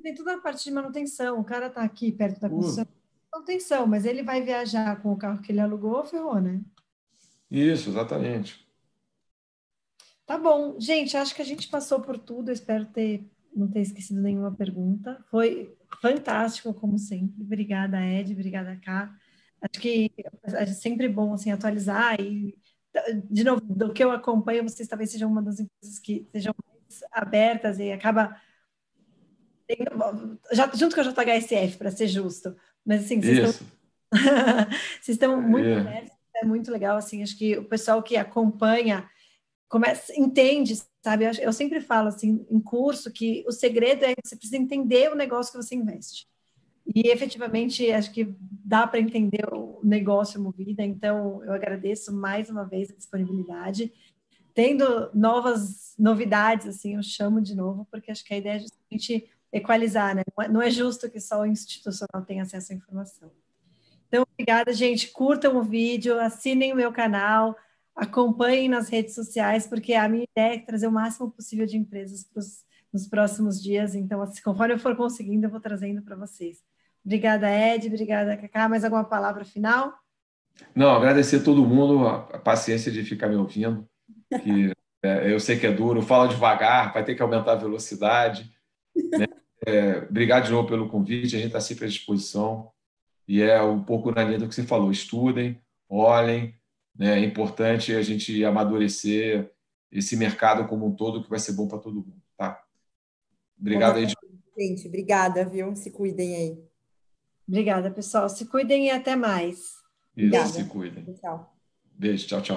Tem toda a parte de manutenção. O cara está aqui perto da construção, manutenção, mas ele vai viajar com o carro que ele alugou, ferrou, né? Isso, exatamente. Tá bom. Gente, acho que a gente passou por tudo. Eu espero não ter esquecido nenhuma pergunta. Foi fantástico, como sempre. Obrigada, Ed. Obrigada, Ká. Acho que é sempre bom assim, atualizar e, de novo, do que eu acompanho, vocês talvez sejam uma das empresas que sejam mais abertas e acaba junto com a JHSF, para ser justo. Mas assim, vocês estão muito abertos, é muito legal. Assim, acho que o pessoal que acompanha entende, sabe? Eu sempre falo assim, em curso, que o segredo é que você precisa entender o negócio que você investe. E, efetivamente, acho que dá para entender o negócio Movida. Então, eu agradeço mais uma vez a disponibilidade. Tendo novas novidades, assim, eu chamo de novo, porque acho que a ideia é justamente equalizar, né? Não é justo que só o institucional tenha acesso à informação. Então, obrigada, gente. Curtam o vídeo, assinem o meu canal, acompanhem nas redes sociais, porque a minha ideia é trazer o máximo possível de empresas nos próximos dias. Então, assim, conforme eu for conseguindo, eu vou trazendo para vocês. Obrigada, Ed. Obrigada, Cacá. Mais alguma palavra final? Não, agradecer a todo mundo a paciência de ficar me ouvindo, que eu sei que é duro, fala devagar, vai ter que aumentar a velocidade. Né? Obrigado de novo pelo convite, a gente está sempre à disposição. E é um pouco na linha do que você falou, estudem, olhem, né? É importante a gente amadurecer esse mercado como um todo, que vai ser bom para todo mundo. Tá? Obrigado aí. Gente, obrigada, viu? Se cuidem aí. Obrigada, pessoal. Se cuidem e até mais. Isso, se cuidem. Tchau. Beijo, tchau, tchau.